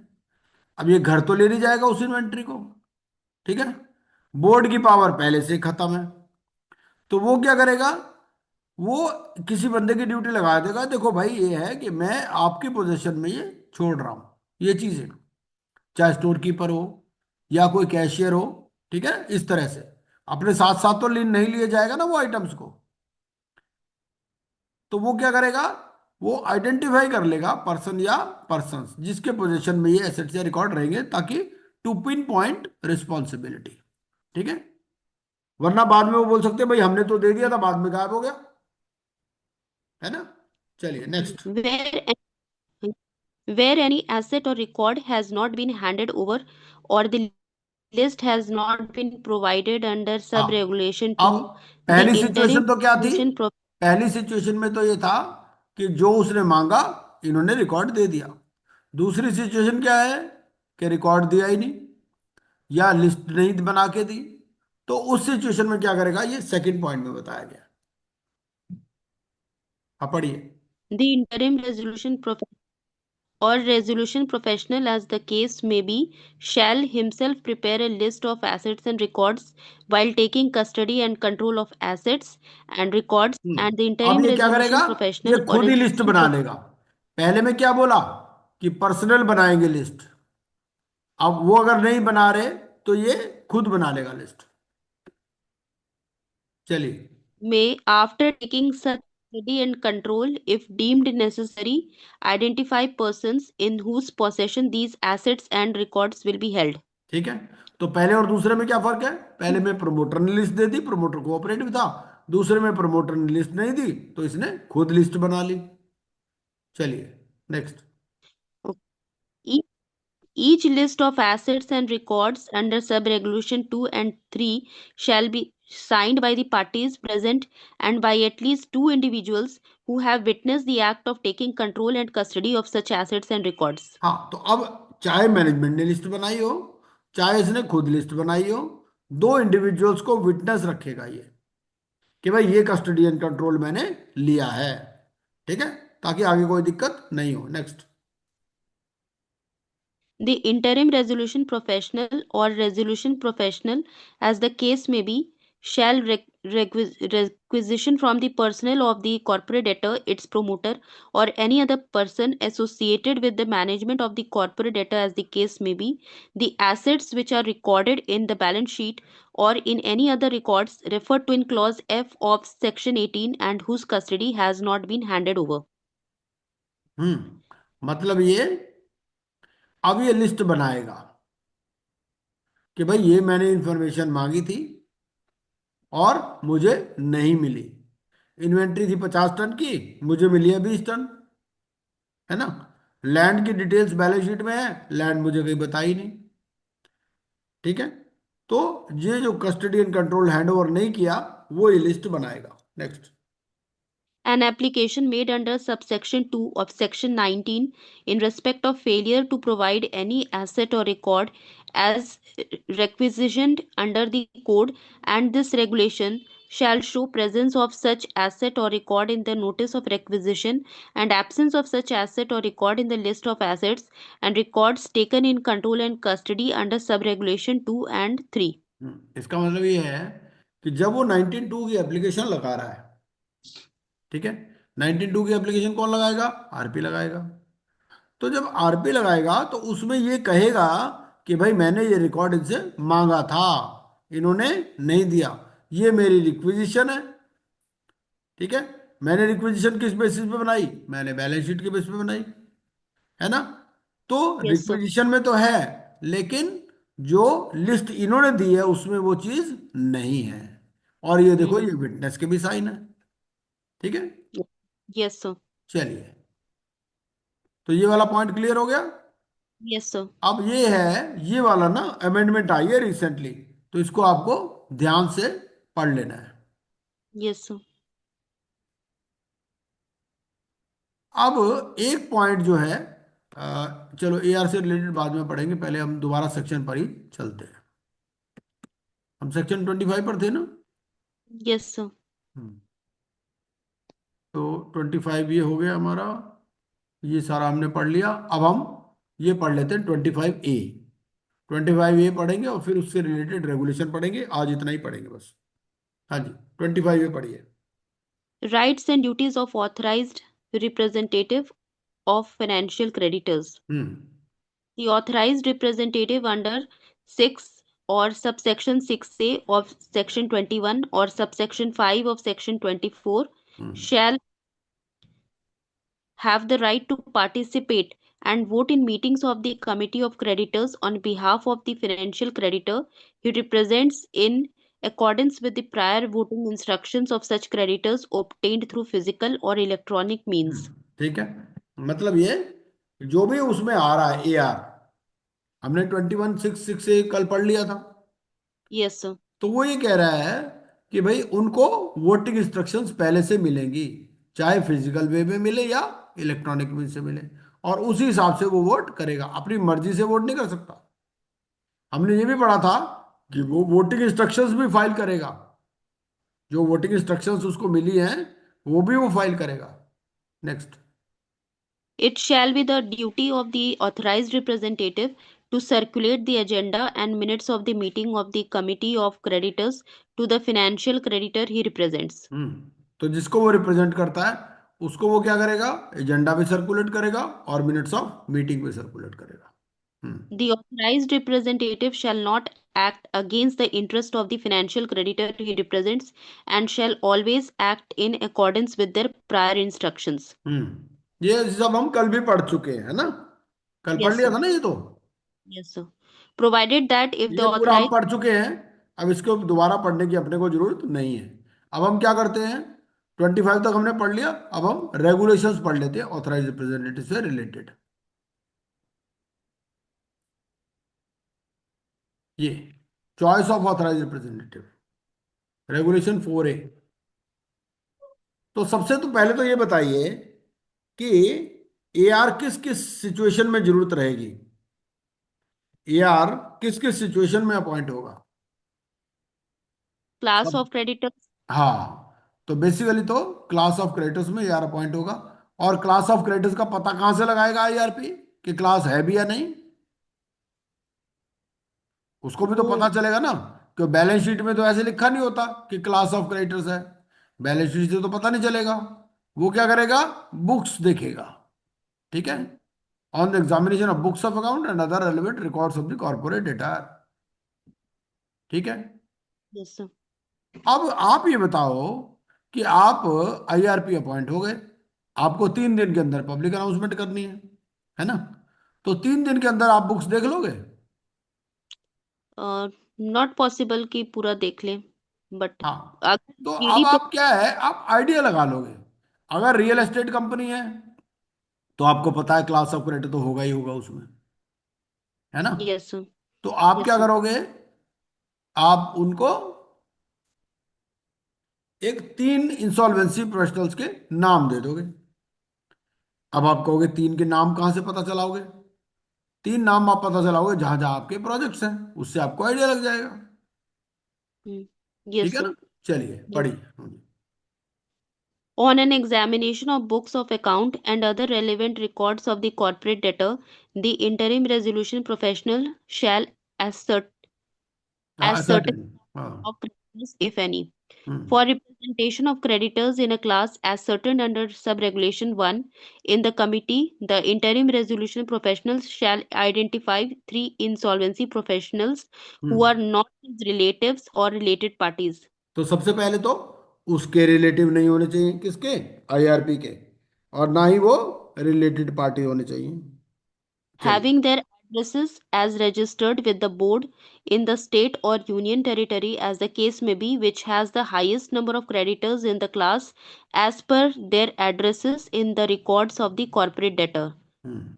अब ये घर तो ले नहीं जाएगा उस इन्वेंट्री को, ठीक है। बोर्ड की पावर पहले से खत्म है, तो वो क्या करेगा? वो किसी बंदे की ड्यूटी लगा देगा, देखो भाई ये है कि मैं आपकी पोजीशन में ये छोड़ रहा हूं ये चीजें, चाहे स्टोर कीपर हो या कोई कैशियर हो, ठीक है। इस तरह से अपने साथ साथ तो नहीं लिए जाएगा ना वो आइटम्स को। तो वो क्या करेगा? वो आइडेंटिफाई कर लेगा पर्सन या पर्सन्स जिसके पोजीशन में ये एसेट्स या रिकॉर्ड रहेंगे, ताकि टू पिन पॉइंट रिस्पॉन्सिबिलिटी, ठीक है। वरना बाद में वो बोल सकते हैं भाई हमने तो दे दिया था, बाद में गायब हो गया, है ना। चलिए next. Where any asset or record has not been handed over or the list has not been provided under हाँ, sub-regulation अब 2, the पहली interim सिचुएशन तो क्या थी? resolution पहली सिचुएशन में तो ये था कि जो उसने मांगा इन्होंने रिकॉर्ड दे दिया। दूसरी सिचुएशन क्या है कि रिकॉर्ड दिया ही नहीं या लिस्ट नहीं बना के दी। तो उस सिचुएशन में क्या करेगा, ये सेकंड पॉइंट में बताया गया। हाँ पढ़िए। the interim resolution or resolution professional, as the case may be, shall himself prepare a list of assets and records while taking custody and control of assets and records, and the अब interim ये क्या करेगा? resolution ये professional or खुद ही list resolution बना लेगा। पहले में क्या बोला कि पर्सनल बनाएंगे लिस्ट, अब वो अगर नहीं बना रहे तो ये खुद बना लेगा लिस्ट। चलिए। may, after taking such custody and control, if deemed necessary, identify persons in whose possession these assets and records will be held. ठीक है, तो पहले और दूसरे में क्या फर्क है? पहले में प्रमोटर ने लिस्ट दे दी, प्रमोटर कोऑपरेटिव था। दूसरे में प्रमोटर ने लिस्ट नहीं दी तो इसने खुद लिस्ट बना ली। चलिए next. Each Each list of assets and records under sub-regulation 2 and 3 shall be signed by the parties present and by at least two individuals who have witnessed the act of taking control and custody of such assets and records. हाँ, तो अब चाहे management ने list बनाई हो चाहे इसने खुद लिस्ट बनाई हो, दो इंडिविजुअल्स को विटनेस रखेगा ये कि भाई ये कस्टडी एंड कंट्रोल मैंने लिया है, ठीक है, ताकि आगे कोई दिक्कत नहीं हो। Next. The interim resolution professional or resolution professional, as the case may be, shall requisition from the personnel of the corporate debtor, its promoter, or any other person associated with the management of the corporate debtor, as the case may be, the assets which are recorded in the balance sheet or in any other records referred to in clause F of section 18 and whose custody has not been handed over. मतलब ये अब ये list बनाएगा कि भाई ये मैंने information मांगी थी, और मुझे नहीं मिली। इन्वेंट्री थी 50 टन की, मुझे मिली है 20 टन, है ना। लैंड की डिटेल्स बैलेंस शीट में है, लैंड मुझे कहीं बताई नहीं। ठीक है, तो ये जो कस्टडी एंड कंट्रोल हैंडओवर नहीं किया वो ये लिस्ट बनाएगा। Next. An application made under subsection 2 of section 19 in respect of failure to provide any asset or record as requisitioned under the code and this regulation shall show presence of such asset or record in the notice of requisition and absence of such asset or record in the list of assets and records taken in control and custody under subregulation 2 and 3. इसका मतलब ये है कि जब वो 19(2) की application लगा रहा है, ठीक है, 19(2) की एप्लीकेशन कौन लगाएगा? आरपी लगाएगा। तो जब आरपी लगाएगा तो उसमें ये कहेगा कि भाई मैंने ये रिकॉर्ड इनसे मांगा था, इन्होंने नहीं दिया, ये मेरी रिक्विजिशन है। ठीक है, मैंने रिक्विजिशन किस बेसिस पे बनाई? मैंने बैलेंस शीट के बेसिस पे बनाई, है ना। तो Yes, sir. रिक्विजिशन में तो है, लेकिन जो लिस्ट इन्होंने दी है उसमें वो चीज नहीं है। और ये देखो, ये विटनेस के भी साइन है। ठीक है, Yes, sir. चलिए, तो ये वाला पॉइंट क्लियर हो गया। Yes, sir. अब ये है, ये वाला ना अमेंडमेंट आई है रिसेंटली, तो इसको आपको ध्यान से पढ़ लेना है। Yes, sir. अब एक पॉइंट जो है, चलो एआर से रिलेटेड बाद में पढ़ेंगे, पहले हम दोबारा सेक्शन पर ही चलते हैं। हम सेक्शन 25 पर थे ना। Yes, sir. हम्म, तो 25 ये हो गया हमारा, ये सारा हमने पढ़ लिया। अब हम ये पढ़ लेते हैं 25A। 25A पढ़ेंगे और फिर उससे रिलेटेड रेगुलेशन पढ़ेंगे। आज इतना ही पढ़ेंगे बस। हाँ जी, 25A पढ़िए। Rights and duties of authorized representative of financial creditors. Hmm The authorized representative under 6 or subsection 6A of section 21 or subsection 5 of section 24 hmm shall have the right to participate and vote in meetings of the committee of creditors on behalf of the financial creditor he represents in accordance with the prior voting instructions of such creditors obtained through physical or electronic means. ठीक है, मतलब ये जो भी उसमें आ रहा है AR, हमने 21(6) से कल पढ़ लिया था। Yes, sir. तो वो ये कह रहा है कि भाई उनको वोटिंग इंस्ट्रक्शंस पहले से मिलेंगी, चाहे फिजिकल वे में मिले या इलेक्ट्रॉनिक वे से मिले, और उसी हिसाब से वो वोट करेगा। अपनी मर्जी से वोट नहीं कर सकता। हमने ये भी पढ़ा था कि वो वोटिंग इंस्ट्रक्शंस भी फाइल करेगा, जो वोटिंग इंस्ट्रक्शंस उसको मिली हैं वो भी वो फाइल करेगा। Next. It shall be the duty of the authorized representative to circulate the agenda and minutes of the meeting of the committee of creditors to the financial creditor he represents. तो जिसको वो represent करता है उसको वो क्या करेगा? Agenda भी सर्कुलेट करेगा और मिनट्स ऑफ मीटिंग भी सर्कुलेट करेगा। The authorized representative shall not act against the interest of the financial creditor he represents and shall always act in accordance with their prior instructions. ये सब हम कल भी पढ़ चुके हैं, है ना। कल पढ़ Yes, लिया sir. था ना ये तो। Yes, sir. Provided that if the ये पूरा हम authorized पढ़ चुके हैं, अब इसको दोबारा पढ़ने की अपने को जरूरत नहीं है। अब हम क्या करते हैं, 25 तक हमने पढ़ लिया, अब हम रेगुलेशंस पढ़ लेते हैं ऑथराइज रिप्रेजेंटेटिव से रिलेटेड। ये choice of authorise representative, regulation 4A। तो सबसे तो पहले तो ये बताइए कि एआर किस किस सिचुएशन में जरूरत रहेगी, एआर किस किस सिचुएशन में अपॉइंट होगा। class सब, of creditors, हाँ, तो बेसिकली तो क्लास ऑफ क्रेडिटर्स में एआर अपॉइंट होगा। और क्लास ऑफ क्रेडिटर्स का पता कहां से लगाएगा आईआरपी कि क्लास है भी या नहीं? उसको भी तो वो पता चलेगा ना, कि बैलेंस शीट में तो ऐसे लिखा नहीं होता कि क्लास ऑफ क्रेडिटर्स है। बैलेंस शीट से तो पता नहीं चलेगा। वो क्या करेगा? बुक्स देखेगा। ठीक है, on the examination of books of account and other relevant records of the corporate data. ठीक है, yes, sir. अब आप ये बताओ कि आप आईआरपी अपॉइंट हो गए, आपको 3 दिन के अंदर पब्लिक अनाउंसमेंट करनी है ना। तो 3 दिन के अंदर आप बुक्स देख लोगे? Not possible कि पूरा देख लें. बट हाँ, अगर तो ईडी अब आप क्या है, आप आइडिया लगा लोगे। अगर रियल एस्टेट कंपनी है तो आपको पता है क्लास ऑफ क्रेडिटर तो होगा ही होगा उसमें, है ना। Yes sir. तो आप यस क्या सर। करोगे, आप उनको एक 3 इंसॉल्वेंसी प्रोफेशनल्स के नाम दे दोगे। अब आप कहोगे 3 के नाम कहाँ से पता चलाओगे, 3 नाम आप पता चलाओगे जहां जहां आपके प्रोजेक्ट्स हैं, उससे आपको आइडिया लग जाएगा। ठीक यस है सर। ना, चलिए पढ़िए। On an examination of books of account and other relevant records of the corporate debtor, the interim resolution professional shall assert ascertain certain, हाँ। of creditors, if any. Hmm For representation of creditors in a class ascertained under sub-regulation 1 in the committee, the interim resolution professionals shall identify 3 insolvency professionals who are hmm not his relatives or related parties. तो सबसे पहले तो उसके relative नहीं होने चाहिए, किसके, IRP के, और ना ही वो रिलेटेड पार्टी होने चाहिए। चलिए। Having their addresses as registered with the board in the state or union territory as the case may be, which has the highest number of creditors in the class as per their addresses in the records of the corporate debtor. Hmm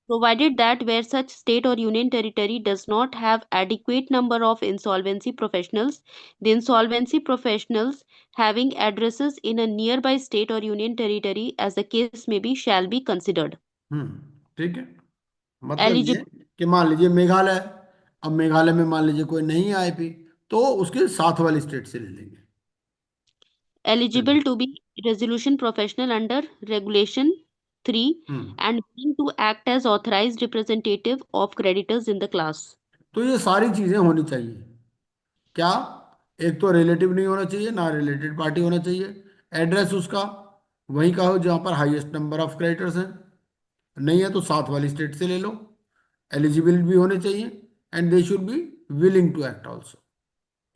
Provided that where such state or union territory does not have adequate number of insolvency professionals, the insolvency professionals having addresses in a nearby state or union territory as the case may be shall be considered. ठीक है, मतलब ये Eligible कि मान लीजिए मेघालय, अब मेघालय में मान लीजिए कोई नहीं है आईपी, तो उसके साथ वाली स्टेट से ले लेंगे। चलिए। eligible to be resolution professional under regulation 3 hmm and willing to act as authorized representative of creditors in the class. तो ये सारी चीजें होनी चाहिए। क्या, एक तो रिलेटिव नहीं होना चाहिए, ना रिलेटेड पार्टी होना चाहिए, एड्रेस उसका वहीं का हो जहाँ पर हाईएस्ट नंबर ऑफ क्रेडिटर्स हैं, नहीं है तो साथ वाली स्टेट से ले लो, एलिजिबल भी होने चाहिए, and they should be willing to act also.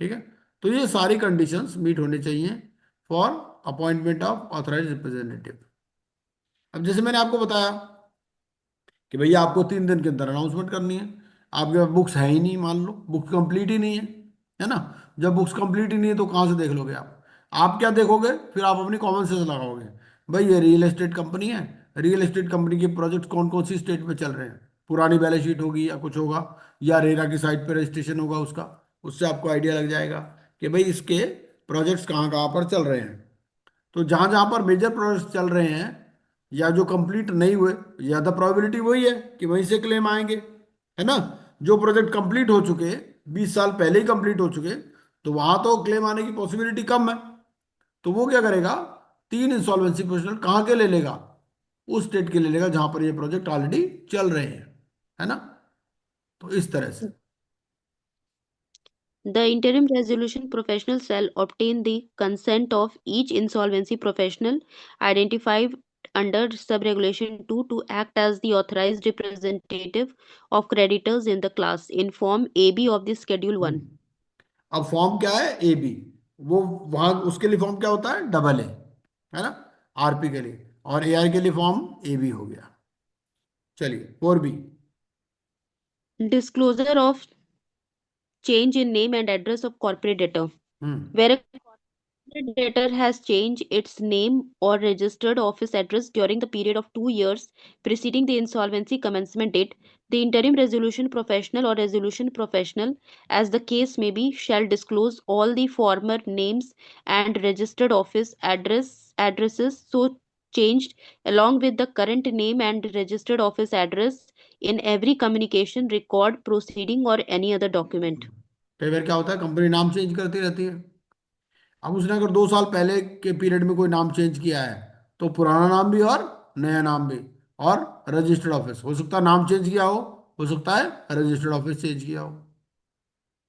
ठीक है, तो ये सारी कंडीशंस मीट होने चाहिए for appointment of authorise representative. अब जैसे मैंने आपको बताया कि भैया आपको 3 दिन के अंदर अनाउंसमेंट करनी है, आपके पास बुक्स है ही नहीं, मान लो बुक कंप्लीट ही नहीं है ना। जब बुक्स कंप्लीट ही नहीं है तो कहाँ से देख लोगे आप क्या देखोगे, फिर आप अपनी कॉमन सेंस लगाओगे। भाई ये रियल एस्टेट कंपनी है, रियल एस्टेट कंपनी के प्रोजेक्ट कौन कौन सी स्टेट में चल रहे हैं, पुरानी बैलेंस शीट होगी या कुछ होगा, या रेरा की साइट पर रजिस्ट्रेशन होगा उसका, उससे आपको आइडिया लग जाएगा कि भाई इसके प्रोजेक्ट्स कहाँ कहाँ पर चल रहे हैं। तो जहां जहां पर मेजर प्रोजेक्ट चल रहे हैं या जो कंप्लीट नहीं हुए, ज्यादा प्रोबेबिलिटी वही है कि वहीं से क्लेम आएंगे, है ना। जो प्रोजेक्ट कंप्लीट हो चुके, 20 साल पहले ही कंप्लीट हो चुके, तो वहां तो क्लेम आने की पॉसिबिलिटी कम है। तो वो क्या करेगा, 3 इंसॉल्वेंसी प्रोफेशनल कहाँ के ले लेगा, उस स्टेट के ले लेगा जहां पर ये प्रोजेक्ट ऑलरेडी चल रहे हैं, है ना। तो इस तरह से। The interim resolution professional shall obtain the consent of each insolvency professional identified under subregulation 2 to act as the authorized representative of creditors in the class in Form AB of the Schedule 1. अब form क्या है, A B, वो वहां उसके लिए form क्या होता है, डबल ए, है ना, आरपी के लिए, और ए आर के लिए फॉर्म ए बी हो गया। चलिए 4B। Disclosure of change in name and address of corporate debtor. Hmm Where a corporate debtor has changed its name or registered office address during the period of 2 years preceding the insolvency commencement date, the interim resolution professional or resolution professional, as the case may be, shall disclose all the former names and registered office addresses so changed along with the current name and registered office address in every communication record proceeding or any other document. कई बार क्या होता है, company नाम change करती रहती है। अब उसने अगर 2 साल पहले के पीरियड में कोई नाम चेंज किया है, तो पुराना नाम भी और नया नाम भी, और रजिस्टर्ड ऑफिस, हो सकता है नाम चेंज किया हो सकता है रजिस्टर्ड ऑफिस चेंज किया हो।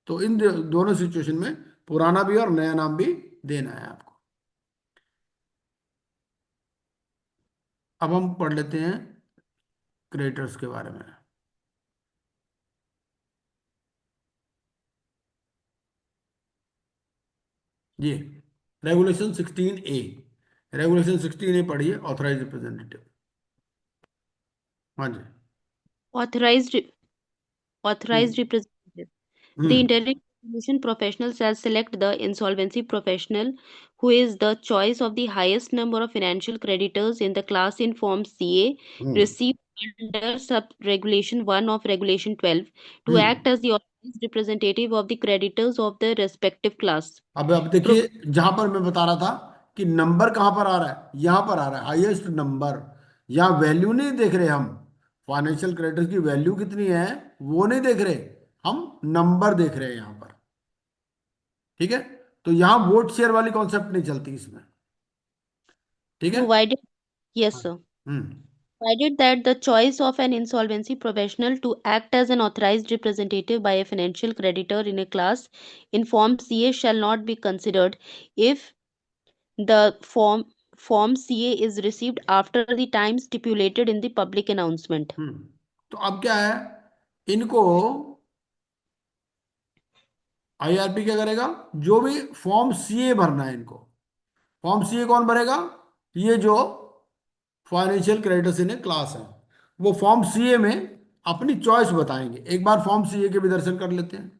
तो इन दोनों सिचुएशन में पुराना भी और नया नाम भी देना है आपको। अब हम पढ़ लेते हैं क्रेडिटर्स के बारे में। ये रेगुलेशन 16A, रेगुलेशन 16A पढ़िए, ऑथराइज रिप्रेजेंटेटिव। हाँ जी। Authorized hmm representative. The hmm interim resolution professional shall select the insolvency professional who is the choice of the highest number of financial creditors in the class in Form CA received under sub-regulation 1 of Regulation 12 to act as the authorized representative of the creditors of the respective class. अब देखिए, जहां पर मैं बता रहा था कि number कहां पर आ रहा है, यहां पर आ रहा है हाईएस्ट नंबर। यहां वैल्यू नहीं देख रहे हम, फाइनेंशियल क्रेडिटर्स की वैल्यू कितनी है वो नहीं देख रहे, हम नंबर देख रहे हैं यहां पर। ठीक है, तो यहां वोट शेयर वाली कॉन्सेप्ट नहीं चलती इसमें। ठीक है। Provided, yes, sir. Hmm Provided that the choice of an insolvency professional to act as an authorized representative by a financial creditor in a class in Form CA shall not be considered if the Form CA is received after the time stipulated in the public announcement. तो अब क्या है, इनको IRP क्या करेगा, जो भी form CA भरना है इनको, फॉर्म सीए कौन भरेगा, ये जो फाइनेंशियल क्रेडिटर्स इन क्लास है, वो फॉर्म सीए में अपनी चॉइस बताएंगे। एक बार फॉर्म सीए के भी दर्शन कर लेते हैं।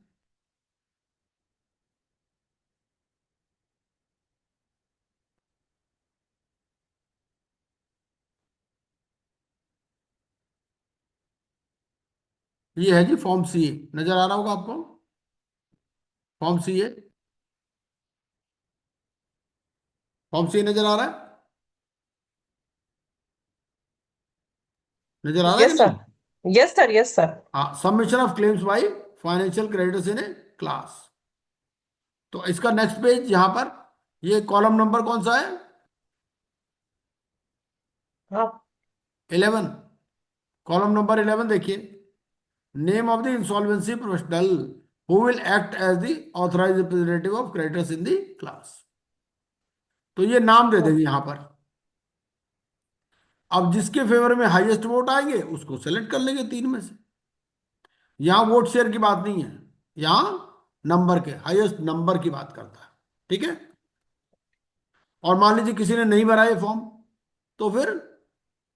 ये है जी फॉर्म सीए, नजर आ रहा होगा आपको फॉर्म सीए, फॉर्म सीए नजर आ रहा है, नजर आ रहा है Yes, कि sir. नहीं? Yes, sir. Yes, sir. हाँ, submission of claims by financial creditors in class. तो इसका नेक्स्ट पेज यहां पर, ये कॉलम नंबर कौन सा है, हाँ 11, कॉलम नंबर 11 देखिए, name of the insolvency professional who will act as the authorised representative of creditors in the class. तो ये नाम दे देंगे यहां पर। अब जिसके फेवर में हाईएस्ट वोट आएंगे उसको सेलेक्ट कर लेंगे तीन में से। यहां वोट शेयर की बात नहीं है, यहां नंबर के, हाईएस्ट नंबर की बात करता है। ठीक है। और मान लीजिए किसी ने नहीं भरा ये फॉर्म, तो फिर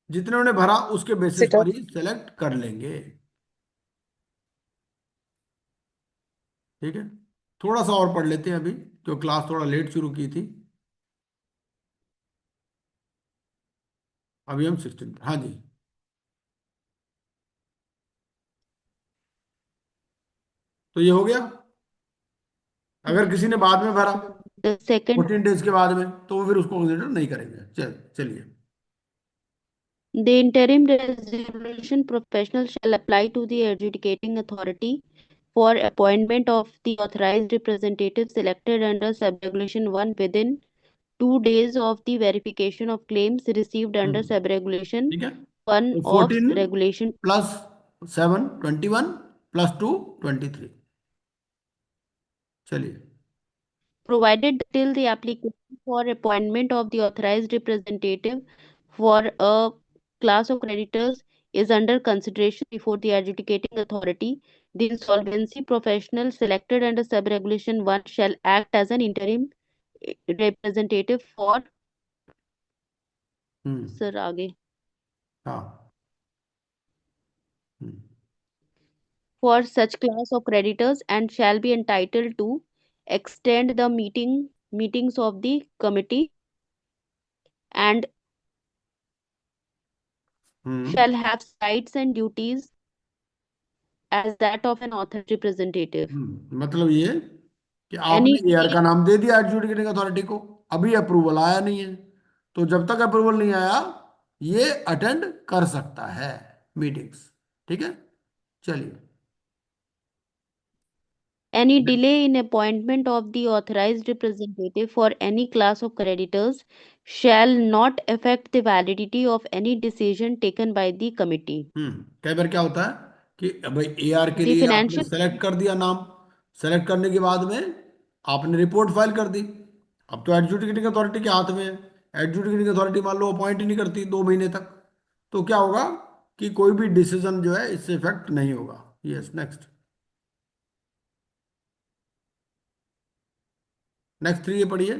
जितने उन्होंने भरा उसके बेसिस सिटर पर ही सेलेक्ट कर लेंगे। ठीक है, थोड़ा सा और पढ़ लेते हैं अभी, जो क्लास थोड़ा लेट शुरू की थी। अभी हम 16, हाँ जी, तो ये हो गया। अगर किसी ने बाद में भरा The second, 14 डेज के बाद में, तो वो फिर उसको कंसिडर नहीं करेंगे। चलिए, the interim resolution professional shall apply to the adjudicating authority for appointment of the authorized representative selected under subregulation 1 within 2 days of the verification of claims received under subregulation ठीक है। 1 तो of 14 regulation, प्लस 7 21 प्लस 2 23। चलिए, provided till the application for appointment of the authorized representative for a class of creditors is under consideration before the adjudicating authority, the insolvency professional selected under subregulation 1 shall act as an interim representative for sir आगे हाँ, हम्म, for such class of creditors and shall be entitled to extend the meetings of the committee and shall have rights and duties as that of an authorized representative. मतलब ये कि Any आपने AR का नाम दे दिया adjudicating authority को, अभी approval आया नहीं है, तो जब तक अप्रूवल नहीं आया ये अटेंड कर सकता है मीटिंग्स। ठीक है, चलिए, any delay in appointment of the authorized representative for any class of creditors shall not affect the validity of any decision taken by the committee. कई बार क्या होता है कि भाई एआर के The लिए आपने financial सेलेक्ट कर दिया नाम, सेलेक्ट करने के बाद में आपने रिपोर्ट फाइल कर दी, अब तो एडजुडिकेटिंग अथॉरिटी के हाथ में है। एडजुडिकेटिंग अथॉरिटी मान लो अपॉइंट ही नहीं करती 2 महीने तक, तो क्या होगा कि कोई भी डिसीजन जो है इससे इफेक्ट नहीं होगा। यस, नेक्स्ट, नेक्स्ट 3 ये पढ़िए।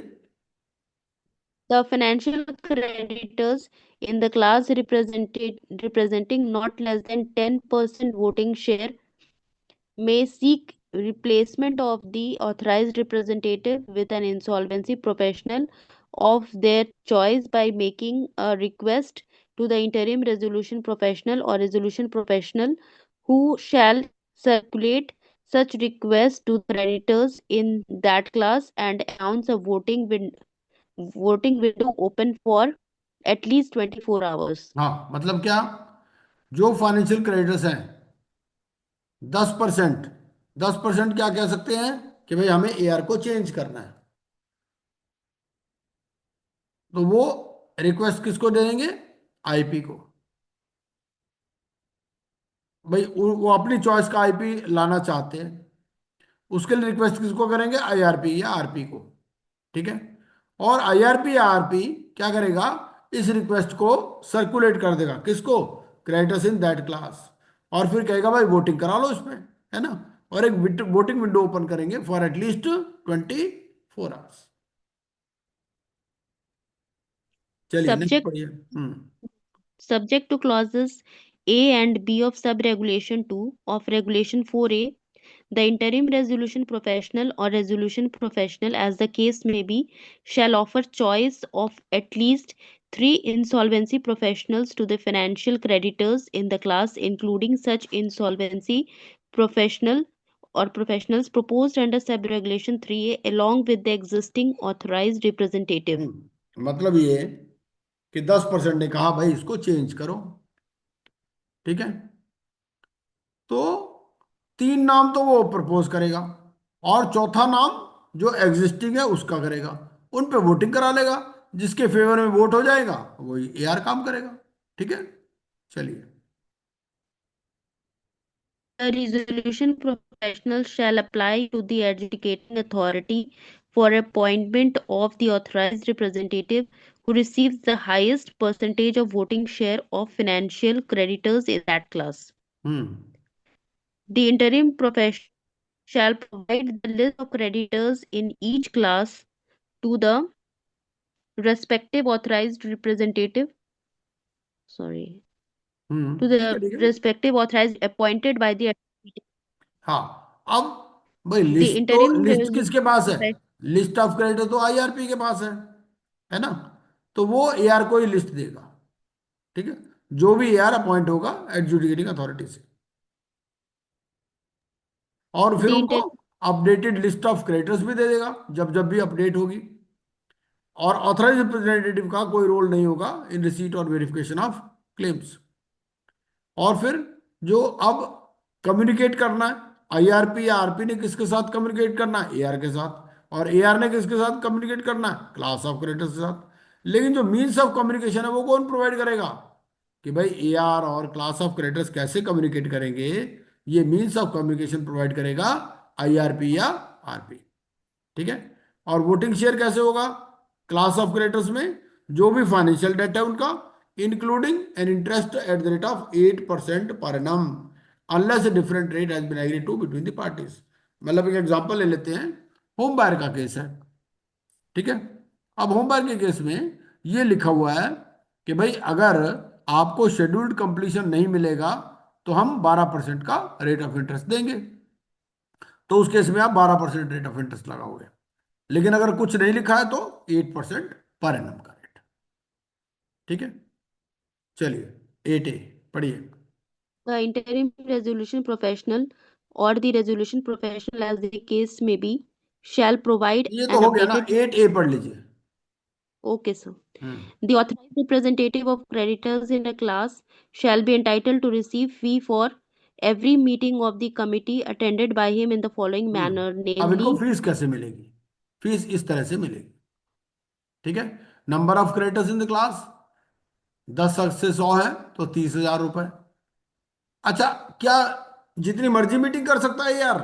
the financial creditors in the class representing not less than 10% voting share may seek replacement of the authorized representative with an insolvency professional of their choice by making a request to the interim resolution professional or resolution professional, who shall circulate such request to the creditors in that class and announce a voting window open for at least 24 hours. हाँ, मतलब क्या, जो financial creditors हैं 10%, 10% क्या कह सकते हैं कि भाई हमें एआर को चेंज करना है, तो वो रिक्वेस्ट किसको दे देंगे, आईपी को। भाई वो अपनी चॉइस का आईपी लाना चाहते हैं, उसके लिए रिक्वेस्ट किसको करेंगे, आईआरपी या आरपी को। ठीक है, और आईआरपी या आरपी क्या करेगा, इस रिक्वेस्ट को सर्कुलेट कर देगा, किसको, क्रेडिटर्स इन दैट क्लास, और फिर कहेगा भाई वोटिंग करा लो इसमें, है ना, और एक वोटिंग विंडो ओपन करेंगे फॉर एटलीस्ट 24 आवर्स। चलिए नेक्स्ट Subject पढ़िए। Subject to clauses A and B of sub-regulation 2 of regulation 4A, the interim resolution professional or resolution professional, as the case may be, shall offer choice of at least 3 insolvency professionals to the financial creditors in the class, including such insolvency professional or professionals proposed under sub-regulation 3A, along with the existing authorized representative. मतलब ये कि 10% ने कहा भाई इसको change करो। ठीक है, तो 3 नाम तो वो प्रपोज करेगा, और चौथा नाम जो एग्जिस्टिंग है उसका करेगा, उन पे वोटिंग करा लेगा, जिसके फेवर में वोट हो जाएगा वही एआर काम करेगा। ठीक है, चलिए। The resolution professional shall apply to the adjudicating authority for appointment of the authorized representative who receives the highest percentage of voting share of financial creditors in that class. Hmm The interim professional shall provide the list of creditors in each class to the respective authorized representative, sorry, to ठीक है, the ठीक है। respective authorized appointed by the हाँ, अब भाई the list तो, interim list किसके पास है, professional. लिस्ट ऑफ क्रेडिटर तो आईआरपी के पास है ना, तो वो एआर को ही लिस्ट देगा। ठीक है, जो भी एआर अपॉइंट होगा एडजुडिकेटिंग अथॉरिटी से, और फिर The उनको inter updated list of creditors भी दे देगा जब जब भी अपडेट होगी, और ऑथराइज रिप्रेजेंटेटिव का कोई रोल नहीं होगा इन रिसीट और वेरिफिकेशन ऑफ क्लेम्स। और फिर जो अब कम्युनिकेट करना है, आईआरपी या आरपी ने किसके साथ कम्युनिकेट करना है, एआर के साथ, और एआर ने किसके साथ कम्युनिकेट करना है, क्लास ऑफ क्रेडिटर्स के साथ। लेकिन जो मीन्स ऑफ कम्युनिकेशन है वो कौन प्रोवाइड करेगा, कि भाई एआर और क्लास ऑफ क्रेडिटर्स कैसे कम्युनिकेट करेंगे, ये मीन्स ऑफ कम्युनिकेशन प्रोवाइड करेगा आईआरपी या आरपी। ठीक है, और वोटिंग शेयर कैसे होगा, क्लास ऑफ क्रेडिटर्स में जो भी फाइनेंशियल डेट है उनका, including an interest at the rate of 8% per annum, unless a different rate has been agreed to between the parties. मतलब एक एग्जांपल ले लेते हैं, होम बायर का केस है। ठीक है, अब होम बायर के केस में ये लिखा हुआ है कि भाई अगर आपको शेड्यूल्ड कंप्लीशन नहीं मिलेगा तो हम 12% का रेट ऑफ इंटरेस्ट देंगे, तो उस केस में आप 12% रेट ऑफ इंटरेस्ट लगाओगे। लेकिन अगर कुछ नहीं लिखा है तो 8% पर एनम का रेट। ठीक है, चलिए 8A पढ़िए। The interim resolution professional or the resolution professional, as the case may be, shall provide ये तो an हो गया ना, updated. 8A पढ़ लीजिए। Okay, sir. Hmm The authorized representative of creditors in a class shall be entitled to receive fee for every meeting of the committee attended by him in the following manner, अब इनको namely. Fees कैसे मिलेगी, fees इस तरह से मिलेगी। ठीक है, number of creditors in the class 10 से 100 है तो 30,000 रुपए। अच्छा, क्या जितनी मर्जी मीटिंग कर सकता है यार,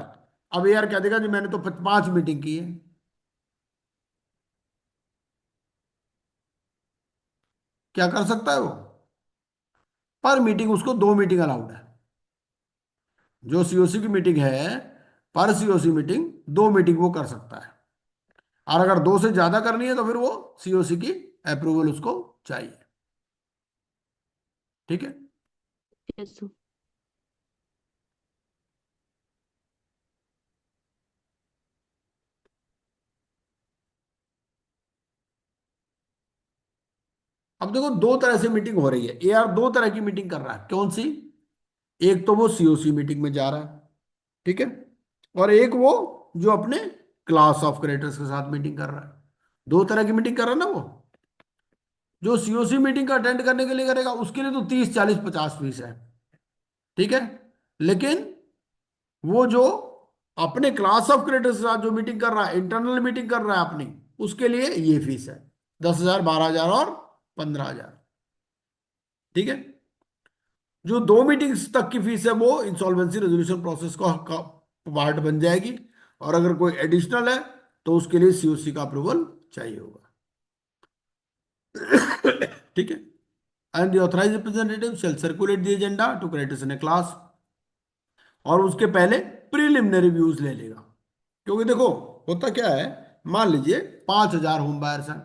अब यार क्या देगा जी मैंने तो 5 मीटिंग की है, क्या कर सकता है वो, पर मीटिंग उसको 2 मीटिंग अलाउड है। जो सीओसी की मीटिंग है, पर सीओसी मीटिंग 2 मीटिंग वो कर सकता है, और अगर 2 से ज्यादा करनी है तो फिर वो सीओसी की अप्रूवल उसको चाहिए। ठीक है, Yes, sir. अब देखो दो तरह से मीटिंग हो रही है, एआर दो तरह की मीटिंग कर रहा है। कौन सी? एक तो वो सीओसी मीटिंग में जा रहा है, ठीक है, और एक वो जो अपने क्लास ऑफ क्रिएटर्स के साथ मीटिंग कर रहा है। दो तरह की मीटिंग कर रहा है ना वो। जो सीओसी मीटिंग का अटेंड करने के लिए करेगा उसके लिए तो 30, 40, 50 फीस है, ठीक है। लेकिन वो जो अपने क्लास ऑफ क्रिएटर्स के साथ जो मीटिंग कर रहा है, इंटरनल मीटिंग कर रहा है अपनी, उसके लिए ये फीस है 10,000, 12,000 और 15,000, ठीक है। जो दो मीटिंग्स तक की फीस है वो इंसॉल्वेंसी रेजोल्यूशन प्रोसेस का पार्ट बन जाएगी, और अगर कोई एडिशनल है तो उसके लिए सीओसी का अप्रूवल चाहिए होगा, ठीक है। And the authorised representative shall circulate the agenda to creditors in a class, और उसके पहले प्रीलिमिनरी व्यूज ले लेगा। क्योंकि देखो होता क्या है, मान लीजिए 5,000 होम बायर्स हैं।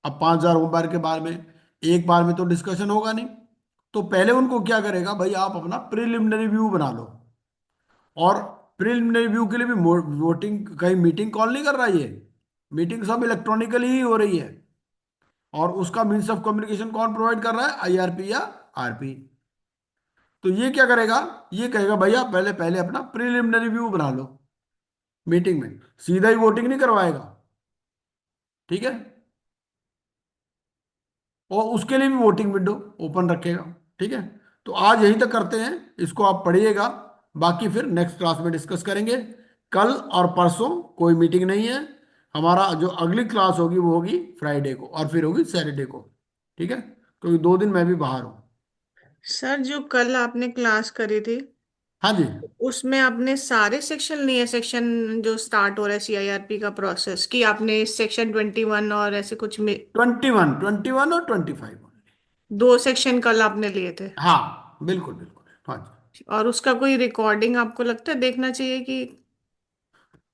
अब 5,000 होम बायर के बारे में एक बार में तो डिस्कशन होगा नहीं, तो पहले उनको क्या करेगा भाई, आप अपना प्रीलिमिनरी व्यू बना लो। और प्रीलिमिनरी व्यू के लिए भी वोटिंग, कहीं मीटिंग कॉल नहीं कर रहा ये, मीटिंग सब इलेक्ट्रॉनिकली ही हो रही है। और उसका मीन्स ऑफ कम्युनिकेशन कौन प्रोवाइड कर रहा है, आईआरपी या आरपी। तो ये क्या करेगा, ये कहेगा भैया पहले पहले अपना प्रीलिमिनरी व्यू बना लो मीटिंग में, सीधा ही वोटिंग नहीं करवाएगा, ठीक है। और उसके लिए भी वोटिंग विंडो ओपन रखेगा, ठीक है। तो आज यहीं तक करते हैं, इसको आप पढ़िएगा, बाकी फिर नेक्स्ट क्लास में डिस्कस करेंगे। कल और परसों कोई मीटिंग नहीं है हमारा, जो अगली क्लास होगी वो होगी फ्राइडे को और फिर होगी सैटरडे को, ठीक है, क्योंकि 2 दिन मैं भी बाहर हूँ। सर जो कल आपने क्लास करी थी हाँ जी, उसमें आपने सारे सेक्शन लिए, सेक्शन जो स्टार्ट हो रहा है सीआईआरपी का प्रोसेस, कि आपने सेक्शन 21 और ऐसे कुछ में 21 और 25। दो सेक्शन कल आपने लिए थे? हाँ बिल्कुल बिल्कुल, हाँ जी। और उसका कोई रिकॉर्डिंग आपको लगता है देखना चाहिए कि